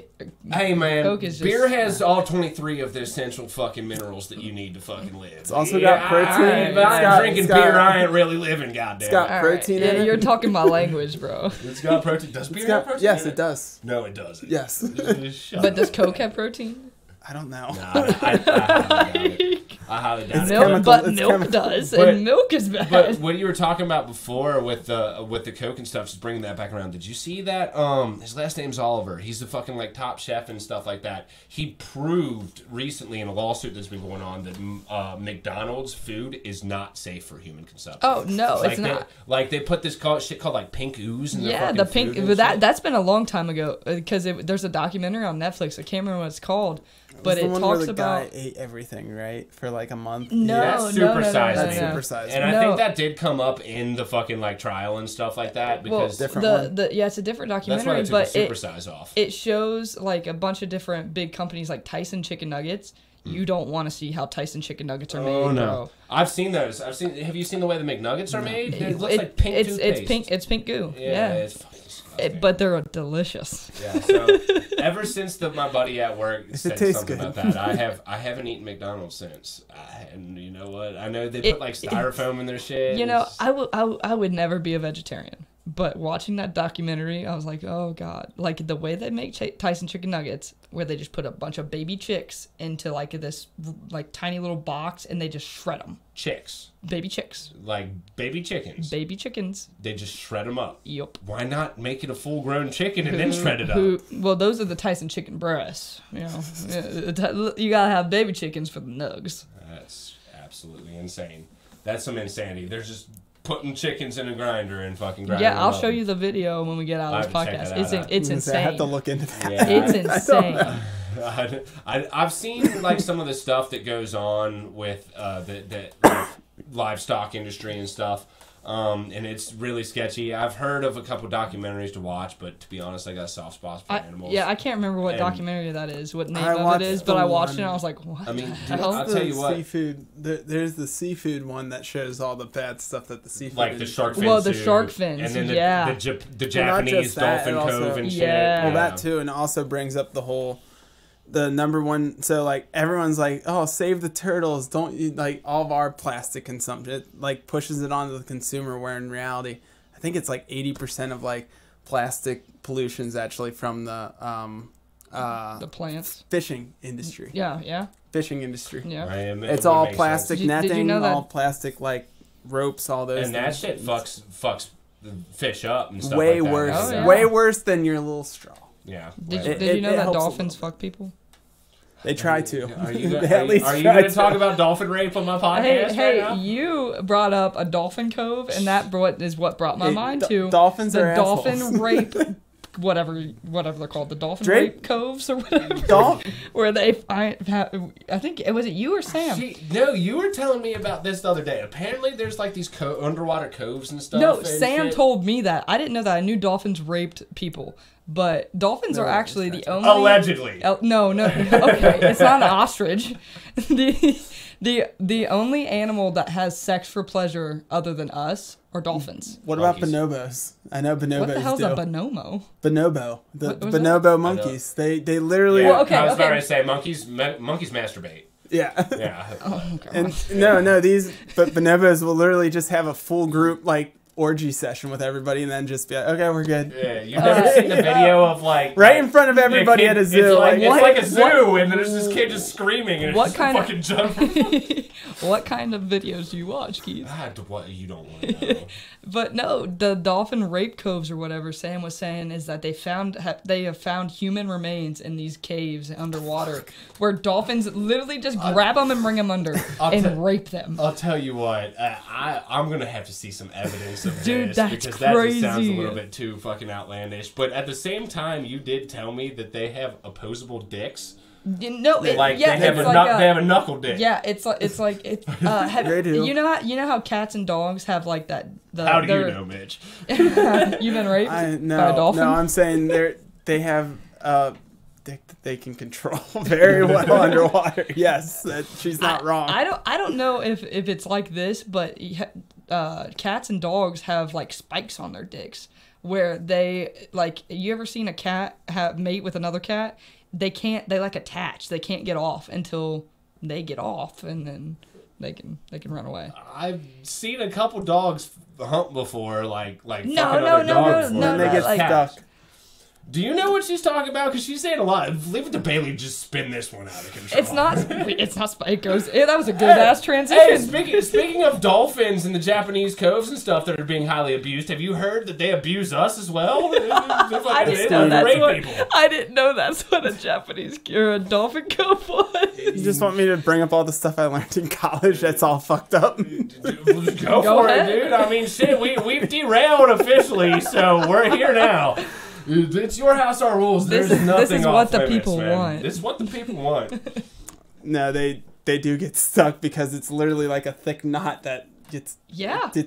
Hey man, Coke is just, beer has all 23 of the essential fucking minerals that you need to fucking live. It's also got protein. I'm drinking beer. I ain't really living. Goddamn. It's got protein in it. You're talking my language, bro. It's got protein. Does beer have protein? Yes, it does. No, it doesn't. Yes. But does Coke have protein? I don't know. I highly doubt it. Milk does, and milk is bad. But what you were talking about before with the Coke and stuff, just bringing that back around. Did you see that? His last name's Oliver. He's the fucking like top chef and stuff like that. He proved recently in a lawsuit that's been going on that McDonald's food is not safe for human consumption. Oh no, it's not. They put this shit called like pink ooze in their the fucking pink. food But that's been a long time ago, because there's a documentary on Netflix. I can't remember what it's called. But it talks about guy ate everything, right, for like a month. No. Supersized. And I think that did come up in the fucking like trial and stuff like that, because it's a different documentary. That's why they took the supersize off. It shows like a bunch of different big companies like Tyson Chicken Nuggets. You don't want to see how Tyson Chicken Nuggets are made. Oh no, bro. I've seen those. Have you seen the way the McNuggets are made? It looks like pink toothpaste. It's pink goo. Yeah. It's fucking disgusting. But they're delicious. Yeah. So ever since my buddy at work said something about that, I haven't eaten McDonald's since. And you know what? I know they put like styrofoam in their shit. You know, I would never be a vegetarian. But watching that documentary, I was like, oh, God. Like, the way they make Tyson Chicken Nuggets, where they just put a bunch of baby chicks into, like, this, like, tiny little box, and they just shred them. Chicks. Baby chicks. Like, baby chickens. Baby chickens. They just shred them up. Yep. Why not make it a full-grown chicken and then shred it up? Well, those are the Tyson Chicken breasts. You know, you gotta have baby chickens for the nugs. That's absolutely insane. That's some insanity. They're just putting chickens in a grinder and fucking grinding. Yeah, I'll show you the video when we get out of this podcast. It's insane. I have to look into that. Yeah, it's insane. I've seen like some of the stuff that goes on with the like, livestock industry and stuff. And it's really sketchy. I've heard of a couple documentaries to watch, but to be honest, I got a soft spot for animals. Yeah, I can't remember what documentary that is, what name of it is, but I watched it and I was like, what? I mean, I'll tell you what. Seafood. There's the seafood one that shows all the bad stuff that the seafood. Like the shark fins. Well, the shark fins. And then the Japanese Japanese dolphin cove and shit. Yeah. Well, that too, and it also brings up the number one. So like everyone's like, oh, save the turtles, don't you, like all of our plastic consumption. It like pushes it onto the consumer, where in reality I think it's like 80% of like plastic pollution's actually from the plants. Fishing industry. Yeah. Fishing industry. Yeah. It's all plastic netting, did you know that? all plastic like ropes, all those. And that shit fucks the fish up and stuff way like that. worse. Oh, yeah. Way worse than your little straw. Yeah. Did you know that dolphins fuck people? They try to. Are you going to talk about dolphin rape on my podcast right now? You brought up a dolphin cove, and that is what brought my mind to dolphins the are dolphin assholes. rape, whatever they're called, the dolphin rape coves or whatever. Where they find, I think was it you or Sam? No, you were telling me about this the other day. Apparently, there's like these underwater coves and stuff. No, Sam told me that. I didn't know that. I knew dolphins raped people. But dolphins are actually the only... Allegedly. No. Okay, it's not an ostrich. The only animal that has sex for pleasure other than us are dolphins. What about bonobos? I know bonobos. What the hell's a bonobo? Bonobo. The bonobo monkeys. They literally... Yeah, I was about to say monkeys masturbate. Yeah. Yeah. Oh, God. And no, these bonobos will literally just have a full group, like, orgy session with everybody and then just be like, okay, we're good. Yeah, you've never seen the video of like in front of everybody at a zoo. It's like a zoo and there's this kid just screaming and what kind fucking jump. What kind of videos do you watch, Keith? What you don't want to know. But no, the dolphin rape coves or whatever Sam was saying is that they have found human remains in these caves underwater where dolphins literally just grab them and bring them under and rape them. I'll tell you what, I'm going to have to see some evidence of Dude, this that's because crazy. that just sounds a little bit too fucking outlandish. But at the same time, you did tell me that they have opposable dicks. They have a knuckle dick. Yeah, you know how cats and dogs have like that. How do you know, Mitch? You've been raped by a dolphin? No, I'm saying they have dick that they can control very well underwater. Yes, she's not wrong. I don't know if it's like this, but cats and dogs have like spikes on their dicks where they like. You ever seen a cat mate with another cat? They like attach. They can't get off until they get off, and then they can run away. I've seen a couple dogs hump before, like no, they get stuck. Do you know what she's talking about? Because she's saying a lot. Leave it to Bailey to just spin this one out of control. It's not Spike goes. That was a good ass transition. Hey, speaking of dolphins in the Japanese coves and stuff that are being highly abused, have you heard that they abuse us as well? I didn't know that's what a Japanese or a dolphin cove was. You just want me to bring up all the stuff I learned in college that's all fucked up? Go for it, dude. I mean, shit, we've derailed officially, so we're here now. It's your house, our rules. There's nothing off limits, man. This is what the people want. This is what the people want. No, they do get stuck because it's literally like a thick knot that gets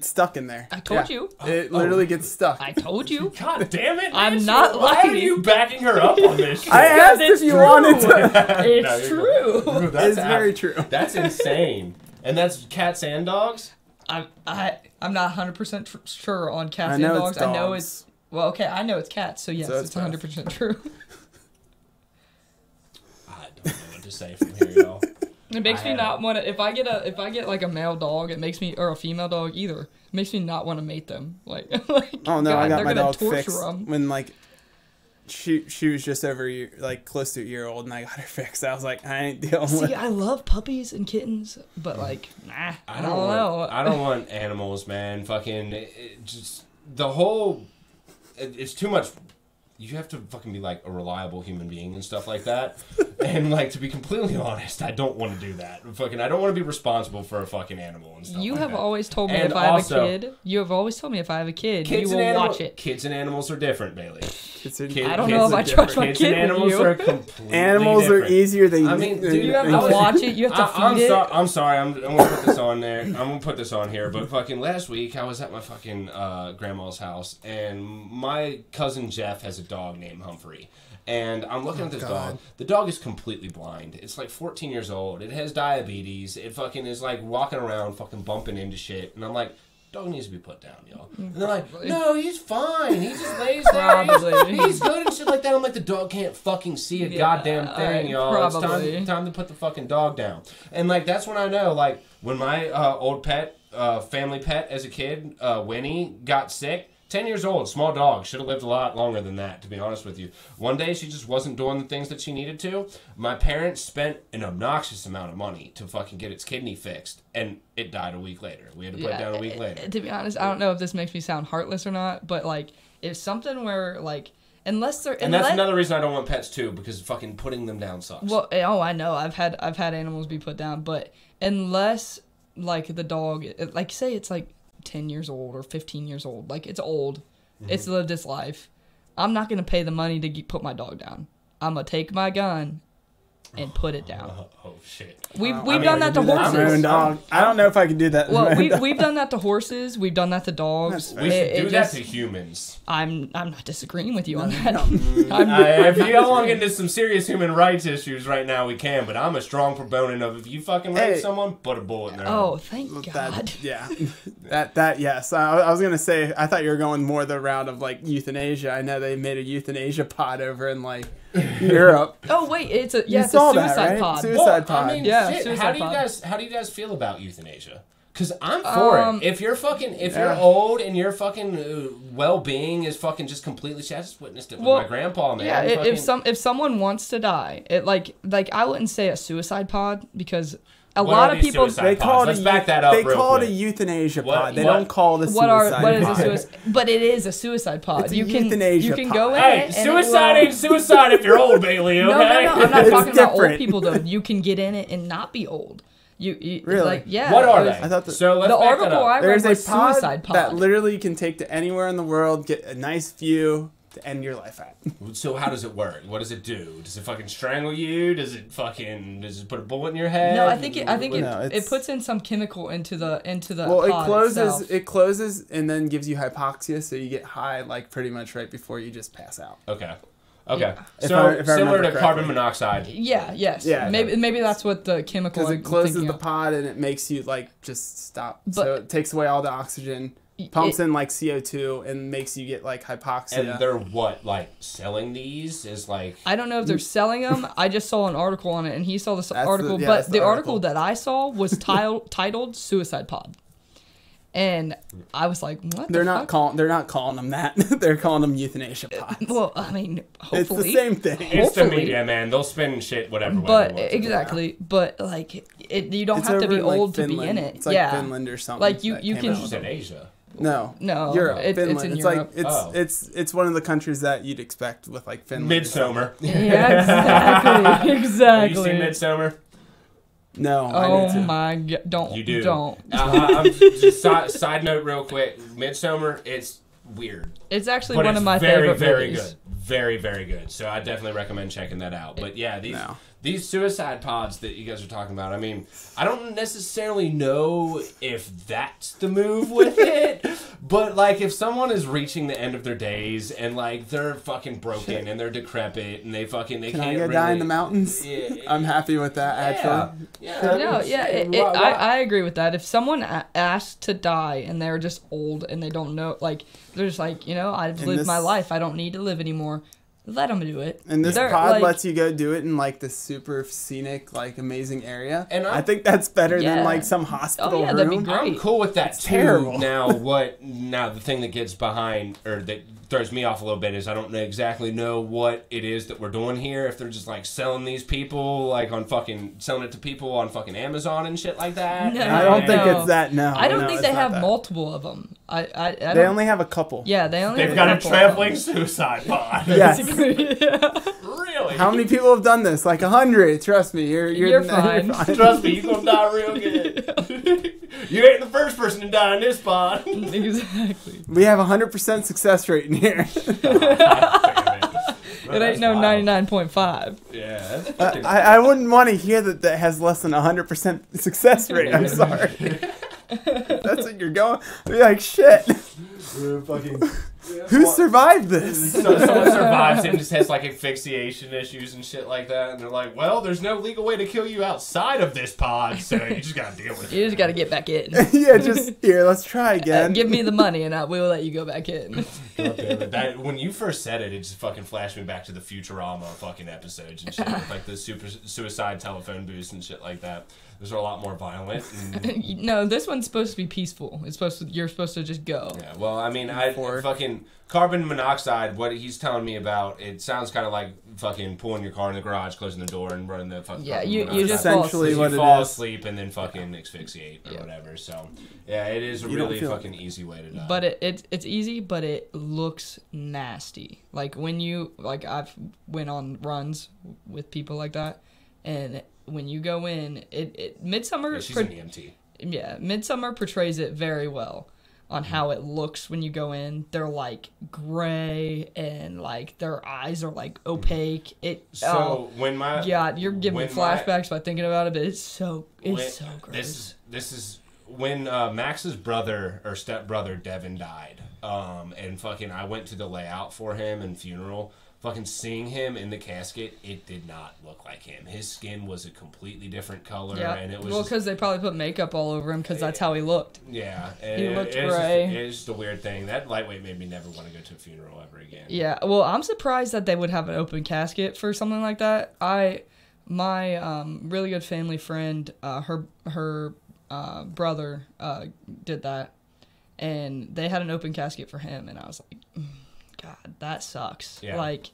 stuck in there. I told you. It literally gets stuck. I told you. God damn it. I'm not lying. Why are you backing her up on this shit? I asked if you wanted to. It's true. It's very true. That's insane. And that's cats and dogs? I'm not 100% sure on cats and dogs. I know it's... Well, okay, I know it's cats, so yes, it's 100% true. I don't know what to say from here, y'all. It makes me not want to. If I get like a male dog, it makes me, or a female dog either. It makes me not want to mate them. Like oh no, I got my dog fixed them. when like she was just over close to a year old, and I got her fixed. I was like, I ain't dealing with. See, I love puppies and kittens, but like, nah, I don't know. I don't want animals, man. Fucking just the whole. It's too much. You have to fucking be like a reliable human being and stuff like that. And like, to be completely honest, I don't want to do that. Fucking, I don't want to be responsible for a fucking animal and stuff. You like have that. always told me if I have a kid. You have always told me if I have a kid, you will watch it. Kids and animals are different, Bailey. I don't know if I trust my kid with you. Are completely animals different. are easier than. I mean, dude, you have to watch it. You have to feed it. I'm sorry. I'm gonna put this on there. I'm gonna put this on here. But fucking last week, I was at my fucking grandma's house, and my cousin Jeff has a dog named Humphrey. And I'm looking at this dog. The dog is completely blind. It's like 14 years old. It has diabetes. It fucking is like walking around fucking bumping into shit. And I'm like, dog needs to be put down, y'all. And they're like, no, he's fine. He just lays there. He's good and shit like that. I'm like, the dog can't fucking see a goddamn thing, y'all. It's time to put the fucking dog down. And like, that's when I know, like, when my old pet, family pet as a kid, Winnie, got sick, 10 years old, small dog. Should have lived a lot longer than that, to be honest with you. One day, she just wasn't doing the things that she needed to. My parents spent an obnoxious amount of money to fucking get its kidney fixed, and it died a week later. We had to put it down a week later. To be honest, I don't know if this makes me sound heartless or not, but, like, if something where, like, unless they're... And that's another reason I don't want pets, too, because fucking putting them down sucks. Well, I know. I've had animals be put down, but unless, like, the dog... Like, say it's, like, 10 years old or 15 years old. Like, it's old. It's lived its life. I'm not going to pay the money to put my dog down. I'm going to take my gun and put it down. Oh shit. We've done that to horses. Dog. I don't know if I could do that. Well, we've done that to horses. We've done that to dogs. We should do that to humans. I'm not disagreeing with you on that. If you don't want to get into some serious human rights issues right now, we can. But I'm a strong proponent of if you fucking rape someone, put a bullet in their head. Oh, thank God. Yes. I was gonna say. I thought you were going more the route of like euthanasia. I know they made a euthanasia pod over in like Europe. Oh wait, it's a suicide pod. Suicide pod. I mean, yeah. Shit, how do you guys feel about euthanasia? Because I'm for it. If you're old and your fucking well-being is fucking just completely shit. I just witnessed it with my grandpa, man. Yeah, if someone wants to die, it like I wouldn't say a suicide pod because a lot of people they call it a euthanasia pod. They don't call it a suicide pod. What is a suicide? But it is a suicide pod. It's you can go in. Hey, suicide ain't suicide if you're old, Bailey. Okay? No. I'm not talking about old people though. You can get in it and not be old. You really? Like, yeah. What are they? I thought so let's the article I read was suicide pod that literally you can take to anywhere in the world, get a nice view to end your life at. So how does it work? What does it do? Does it fucking strangle you? Does it put a bullet in your head? No, I think it puts in some chemical into the well, pod it closes and then gives you hypoxia, so you get high like pretty much right before you just pass out. Okay. Yeah. So if similar to carbon monoxide. Yeah. Yes. Yeah. Maybe that's what the chemical. Because it closes the pod and it makes you like just stop. So it takes away all the oxygen. Pumps in like CO2 and makes you get like hypoxia. And they're what, like selling these is like... I don't know if they're selling them. I just saw an article on it and he saw this article. But the article that I saw was titled Suicide Pod. And I was like, what they're not calling them that. They're calling them euthanasia pods. Well, I mean, hopefully. It's the same thing. It's the media, man. They'll spin shit whatever way But they want exactly. to. But like you don't have to be old to be in it. It's like Finland or something. Like you can You said Asia. No, Europe, Finland. It's in Europe. Europe. It's one of the countries that you'd expect with like Finland. Midsummer. Yeah, exactly. Have you seen Midsummer? No. Oh my God! Don't. You do. Don't. Just side note, real quick. Midsummer. It's weird. It's actually one of my favorite very movies. Good. Very, very good. So I definitely recommend checking that out. But yeah, these suicide pods that you guys are talking about, I mean, I don't necessarily know if that's the move with it, but like if someone is reaching the end of their days and like they're fucking broken and they're decrepit and they can't I go die in the mountains? Yeah, I'm happy with that actually. I agree with that. If someone asked to die and they're just old and they don't know, like they're just like, I've lived my life, I don't need to live anymore. Let them do it. And this pod lets you go do it in like this super scenic, like amazing area. And I think that's better than like some hospital room. That'd be great. I'm cool with that too. Terrible. Now the thing that gets behind or that throws me off a little bit is I don't exactly know what it is that we're doing here. If they're just like selling these people like selling it to people on fucking Amazon and shit like that. No, I don't think it's that. No, I don't think they have multiple of them. They only have a couple. Yeah, they've got a traveling suicide pod. Yes. Really? How many people have done this? Like 100. Trust me, you're fine. Trust me, you're gonna die real good. You ain't the first person to die in this pod. Exactly. We have 100% success rate in here. It ain't no 99.5. Yeah. I wouldn't want to hear that has less than 100% success rate. I'm sorry. That's what you're going. You're like, shit. Who survived this? Someone survives and just has like asphyxiation issues and shit like that, and they're like, "Well, there's no legal way to kill you outside of this pod, so you just gotta deal with it. You just gotta get back in. Yeah, just here. Let's try again. Give me the money, and I will let you go back in." God damn it. When you first said it, it just fucking flashed me back to the Futurama fucking episodes and shit, with like the suicide telephone booths and shit like that. Those are a lot more violent. No, this one's supposed to be peaceful. You're supposed to just go. Yeah, well, Well, I mean, fucking carbon monoxide, what he's telling me about, it sounds kind of like fucking pulling your car in the garage, closing the door, and running the fucking... Yeah, you just essentially fall asleep and then fucking asphyxiate or whatever. So, yeah, it is a really fucking easy way to die. But it's easy, but it looks nasty. Like, when you... Like, I've went on runs with people like that, and when you go in, Midsummer... Yeah, she's an EMT. Yeah, Midsummer portrays it very well on how it looks when you go in. They're like gray and like their eyes are like opaque. When my you're giving me flashbacks by thinking about it, but it's so gross. This is when Max's brother or stepbrother Devin died. And fucking I went to the layout for him and funeral. Fucking seeing him in the casket, it did not look like him. His skin was a completely different color, and it was because they probably put makeup all over him because that's how he looked. Yeah, he looked gray. It's just a weird thing. That lightweight made me never want to go to a funeral ever again. Yeah, well, I'm surprised that they would have an open casket for something like that. My really good family friend, her brother did that, and they had an open casket for him, and I was like, God, that sucks. Yeah. Like,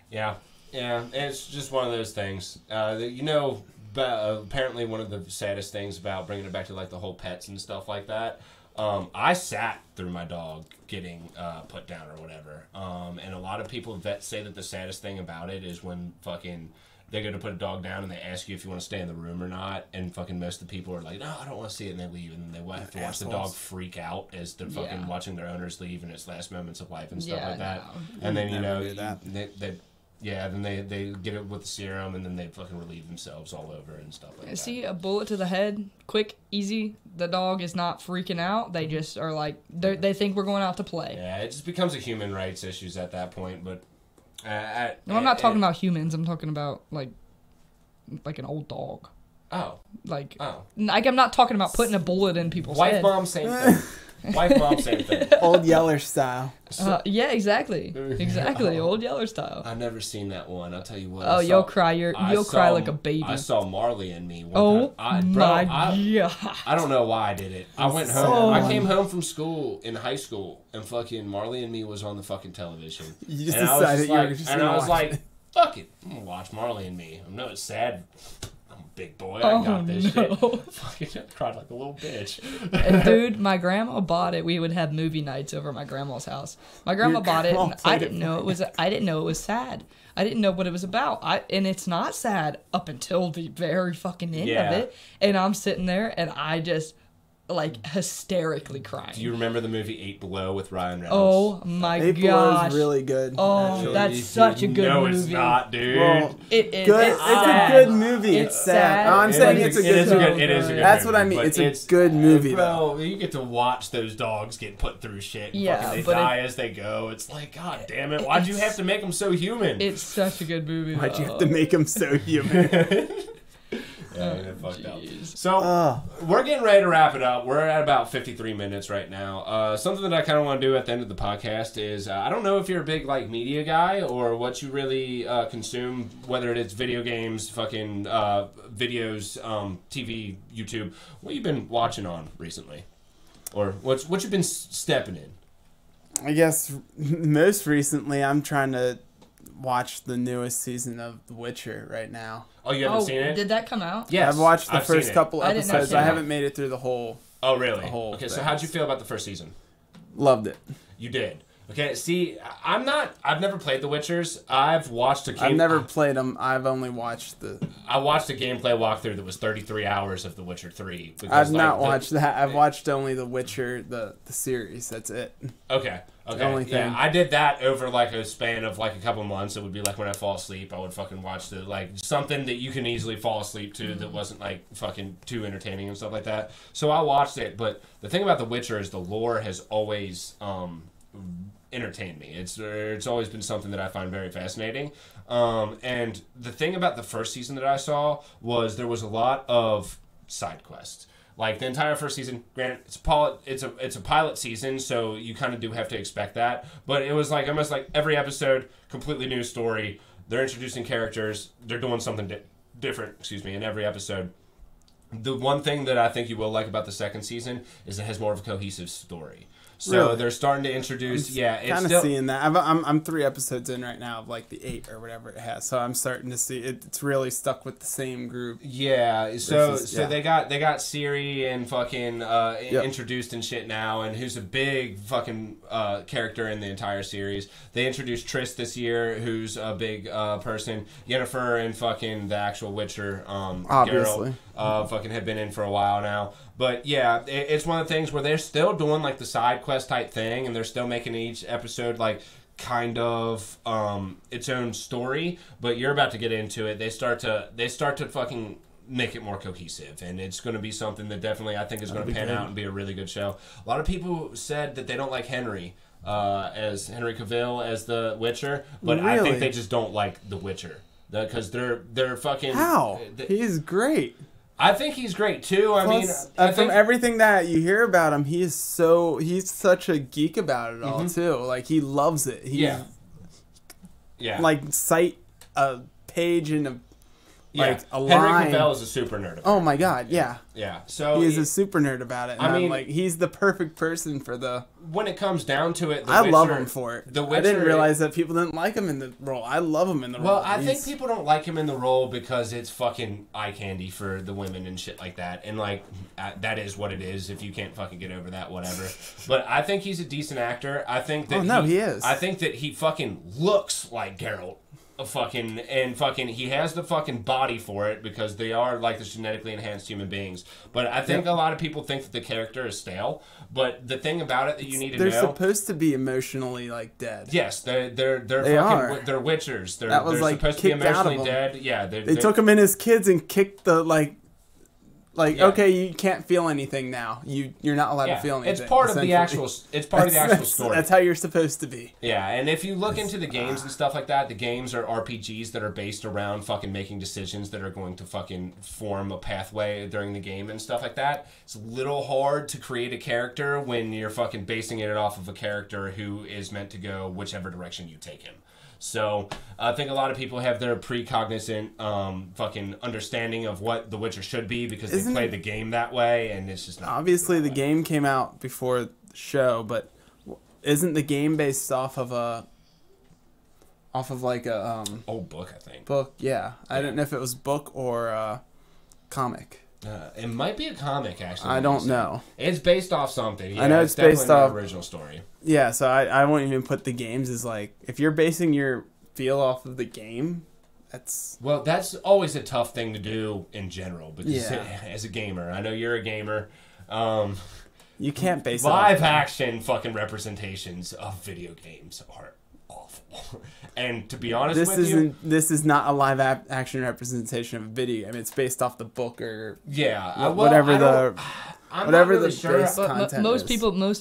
yeah, it's just one of those things. Apparently one of the saddest things about bringing it back to like the whole pets and stuff like that. I sat through my dog getting put down or whatever. And a lot of people say that the saddest thing about it is when fucking they go to put a dog down and they ask you if you want to stay in the room or not, and fucking most of the people are like, no, I don't want to see it, and they leave, and then they have to watch the dog freak out as they're fucking watching their owners leave in its last moments of life and stuff like that. No. And then then they get it with the serum, and then they fucking relieve themselves all over and stuff like that. See, a bullet to the head, quick, easy. The dog is not freaking out. They just are like, they think we're going out to play. Yeah, it just becomes a human rights issues at that point, but... I'm not talking about humans. I'm talking about like an old dog. Oh. Like I'm not talking about putting a bullet in people's head. Wife, mom, same thing. Wife, mom, same thing. Old Yeller style. Yeah, exactly. Old Yeller style. I've never seen that one. I'll tell you what. Oh, you'll cry. You'll cry like a baby. I saw Marley and Me. God! I don't know why I did it. I went home. I came home from school in high school, and fucking Marley and Me was on the fucking television. You just decided you were just and I was like, fuck it, I'm gonna watch Marley and Me. I know it's sad. Big boy, I got this shit. Fucking cried like a little bitch. And dude, my grandma bought it. We would have movie nights over at my grandma's house. My grandma bought it, and I didn't know it was. I didn't know it was sad. I didn't know what it was about. And it's not sad up until the very fucking end of it. And I'm sitting there, and I just like hysterically crying. Do you remember the movie 8 Below with Ryan Reynolds? Oh my gosh. 8 Below is really good. Oh, actually. That's such a good movie. No, it's not, dude. Well, it is. Good. It's a good movie. It's sad. I'm saying it's a good movie. It is a good That's movie, what I mean. It's a good movie, though. Bro, you get to watch those dogs get put through shit. And they die as they go. It's like, God damn it. Why'd you have to make them so human? It's such a good movie, Why'd you have to make them so human? Yeah, fucked up. So, we're getting ready to wrap it up. We're at about 53 minutes right now. Something that I kind of want to do at the end of the podcast is, I don't know if you're a big, like, media guy or what you really consume, whether it's video games, fucking videos, TV, YouTube. What you been watching on recently? Or what you been stepping in? I guess most recently I'm trying to watch the newest season of The Witcher right now. Oh, you haven't seen it? Did that come out? Yes. I've watched the first couple episodes. I haven't made it through the whole. Oh, really? Okay, so how'd you feel about the first season? Loved it. You did. Okay, see, I've never played The Witchers. I've watched I've never played them. I've only watched I watched a gameplay walkthrough that was 33 hours of The Witcher 3. I've not watched that. I've watched only The Witcher, the series. That's it. Okay. The only thing. Yeah, I did that over like a span of like a couple months. It would be like when I fall asleep, I would fucking watch something that you can easily fall asleep to that wasn't like fucking too entertaining and stuff like that. So I watched it, but the thing about The Witcher is the lore has always entertained me. It's always been something that I find very fascinating. And the thing about the first season that I saw was there was a lot of side quests. Like the entire first season, granted, it's a pilot season, so you kind of do have to expect that. But it was like almost like every episode, completely new story. They're introducing characters. They're doing something different. In every episode. The one thing that I think you will like about the second season is it has more of a cohesive story. So they're starting to introduce. It's kind of still seeing that. I'm 3 episodes in right now of like the 8 or whatever it has. So I'm starting to see it's really stuck with the same group. Yeah. So they got Siri and fucking introduced and shit now, and who's a big fucking character in the entire series. They introduced Triss this year, who's a big person. Yennefer and fucking the actual Witcher, obviously, Geralt, fucking have been in for a while now. But yeah, it's one of the things where they're still doing like the side quest type thing, and they're still making each episode like kind of its own story. But you're about to get into it. They start to fucking make it more cohesive, and it's going to be something that definitely I think is going to pan out and be a really good show. A lot of people said that they don't like Henry Cavill as the Witcher, but I think they just don't like the Witcher because they're fucking he's great. I think he's great too. Plus, from everything that you hear about him, he's such a geek about it all too. Like he loves it. Yeah. Like cite a page in a a line. Henry Cavill is a super nerd about Oh my god, yeah. So he is a super nerd about it. And I mean, like he's the perfect person for the. When it comes down to it, I love him for it. I didn't realize that people didn't like him in the role. I love him in the role. Well, I think people don't like him in the role because it's fucking eye candy for the women and shit like that. And like that is what it is. If you can't fucking get over that, whatever. But I think he's a decent actor. I think that he is. I think that he fucking looks like Geralt. He has the fucking body for it because they are like the genetically enhanced human beings. But I think a lot of people think that the character is stale. But the thing about it that you need to know, they're supposed to be emotionally like dead. Yes, they're witchers. They're supposed to be emotionally dead. Yeah, they took him in as kids and kicked the okay, you can't feel anything now. You're not allowed to feel anything. It's part of the actual. It's part of the actual story. That's how you're supposed to be. Yeah, and if you look into the games and stuff like that, the games are RPGs that are based around fucking making decisions that are going to fucking form a pathway during the game and stuff like that. It's a little hard to create a character when you're fucking basing it off of a character who is meant to go whichever direction you take him. So I think a lot of people have their precognizant fucking understanding of what The Witcher should be because they play the game that way, and it's just not. Obviously, the game came out before the show, but isn't the game based off of like a old book? I think book. Yeah, I didn't know if it was book or comic. It might be a comic, actually. I don't know. It's based off something. Yeah, I know it's based off the original story. Yeah, so I won't even put the games as like if you're basing your feel off of the game, that's always a tough thing to do in general because as a gamer, I know you're a gamer. You can't base live action fucking representations of video games are awful. And to be honest this is not a live action representation of a video. I mean, it's based off the book or whatever the sure. Base content most is.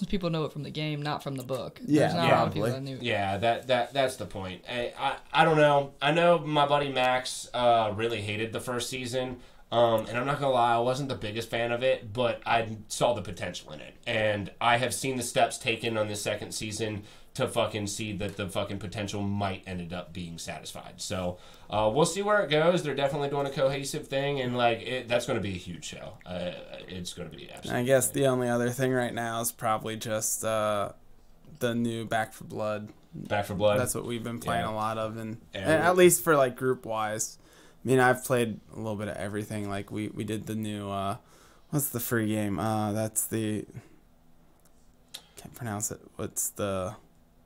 people know it from the game, not from the book. Yeah, there's not a lot of people that knew it. Yeah, that's the point. I don't know. I know my buddy Max really hated the first season. And I'm not gonna lie, I wasn't the biggest fan of it, but I saw the potential in it, and I have seen the steps taken on the second season to fucking see that the fucking potential might ended up being satisfied. So we'll see where it goes. They're definitely doing a cohesive thing, and that's going to be a huge show. It's going to be absolutely. I guess the only other thing right now is probably just the new Back 4 Blood. Back 4 Blood. That's what we've been playing a lot of, and at least for like group wise. I mean, I've played a little bit of everything. Like we did the new what's the free game? That's the can't pronounce it. What's the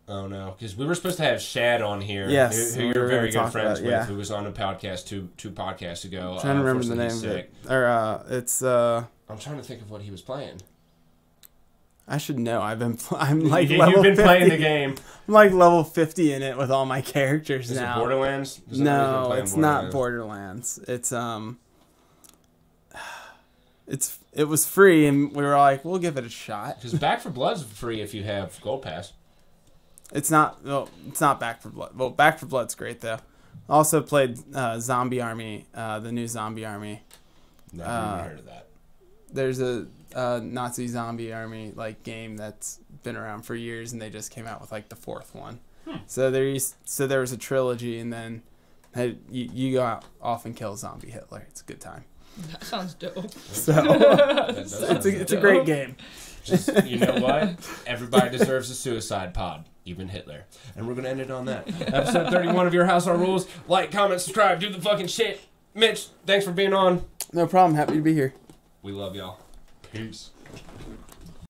Oh no, because we were supposed to have Shad on here, who you're very good friends with, who was on a podcast two podcasts ago. I'm trying to remember the name of it. Or it's I'm trying to think of what he was playing. I should know. I'm like level You've been 50. playing the game. I'm like level 50 in it with all my characters now. Is it Borderlands? No, it's not Borderlands. It was free, and we were like, we'll give it a shot. Because Back 4 Blood's free if you have Gold Pass. It's not Back 4 Blood. Well, Back 4 Blood's great though. Also played Zombie Army, the new Zombie Army. Never even heard of that. There's a Nazi Zombie Army like game that's been around for years, and they just came out with like the 4th one. So there was a trilogy, and then you go out off and kill Zombie Hitler. It's a good time. That sounds dope. So it's a great game. Just, you know what? Everybody deserves a suicide pod. Even Hitler. And we're going to end it on that. Episode 31 of Your House Our Rules. Like, comment, subscribe, do the fucking shit. Mitch, thanks for being on. No problem. Happy to be here. We love y'all. Peace.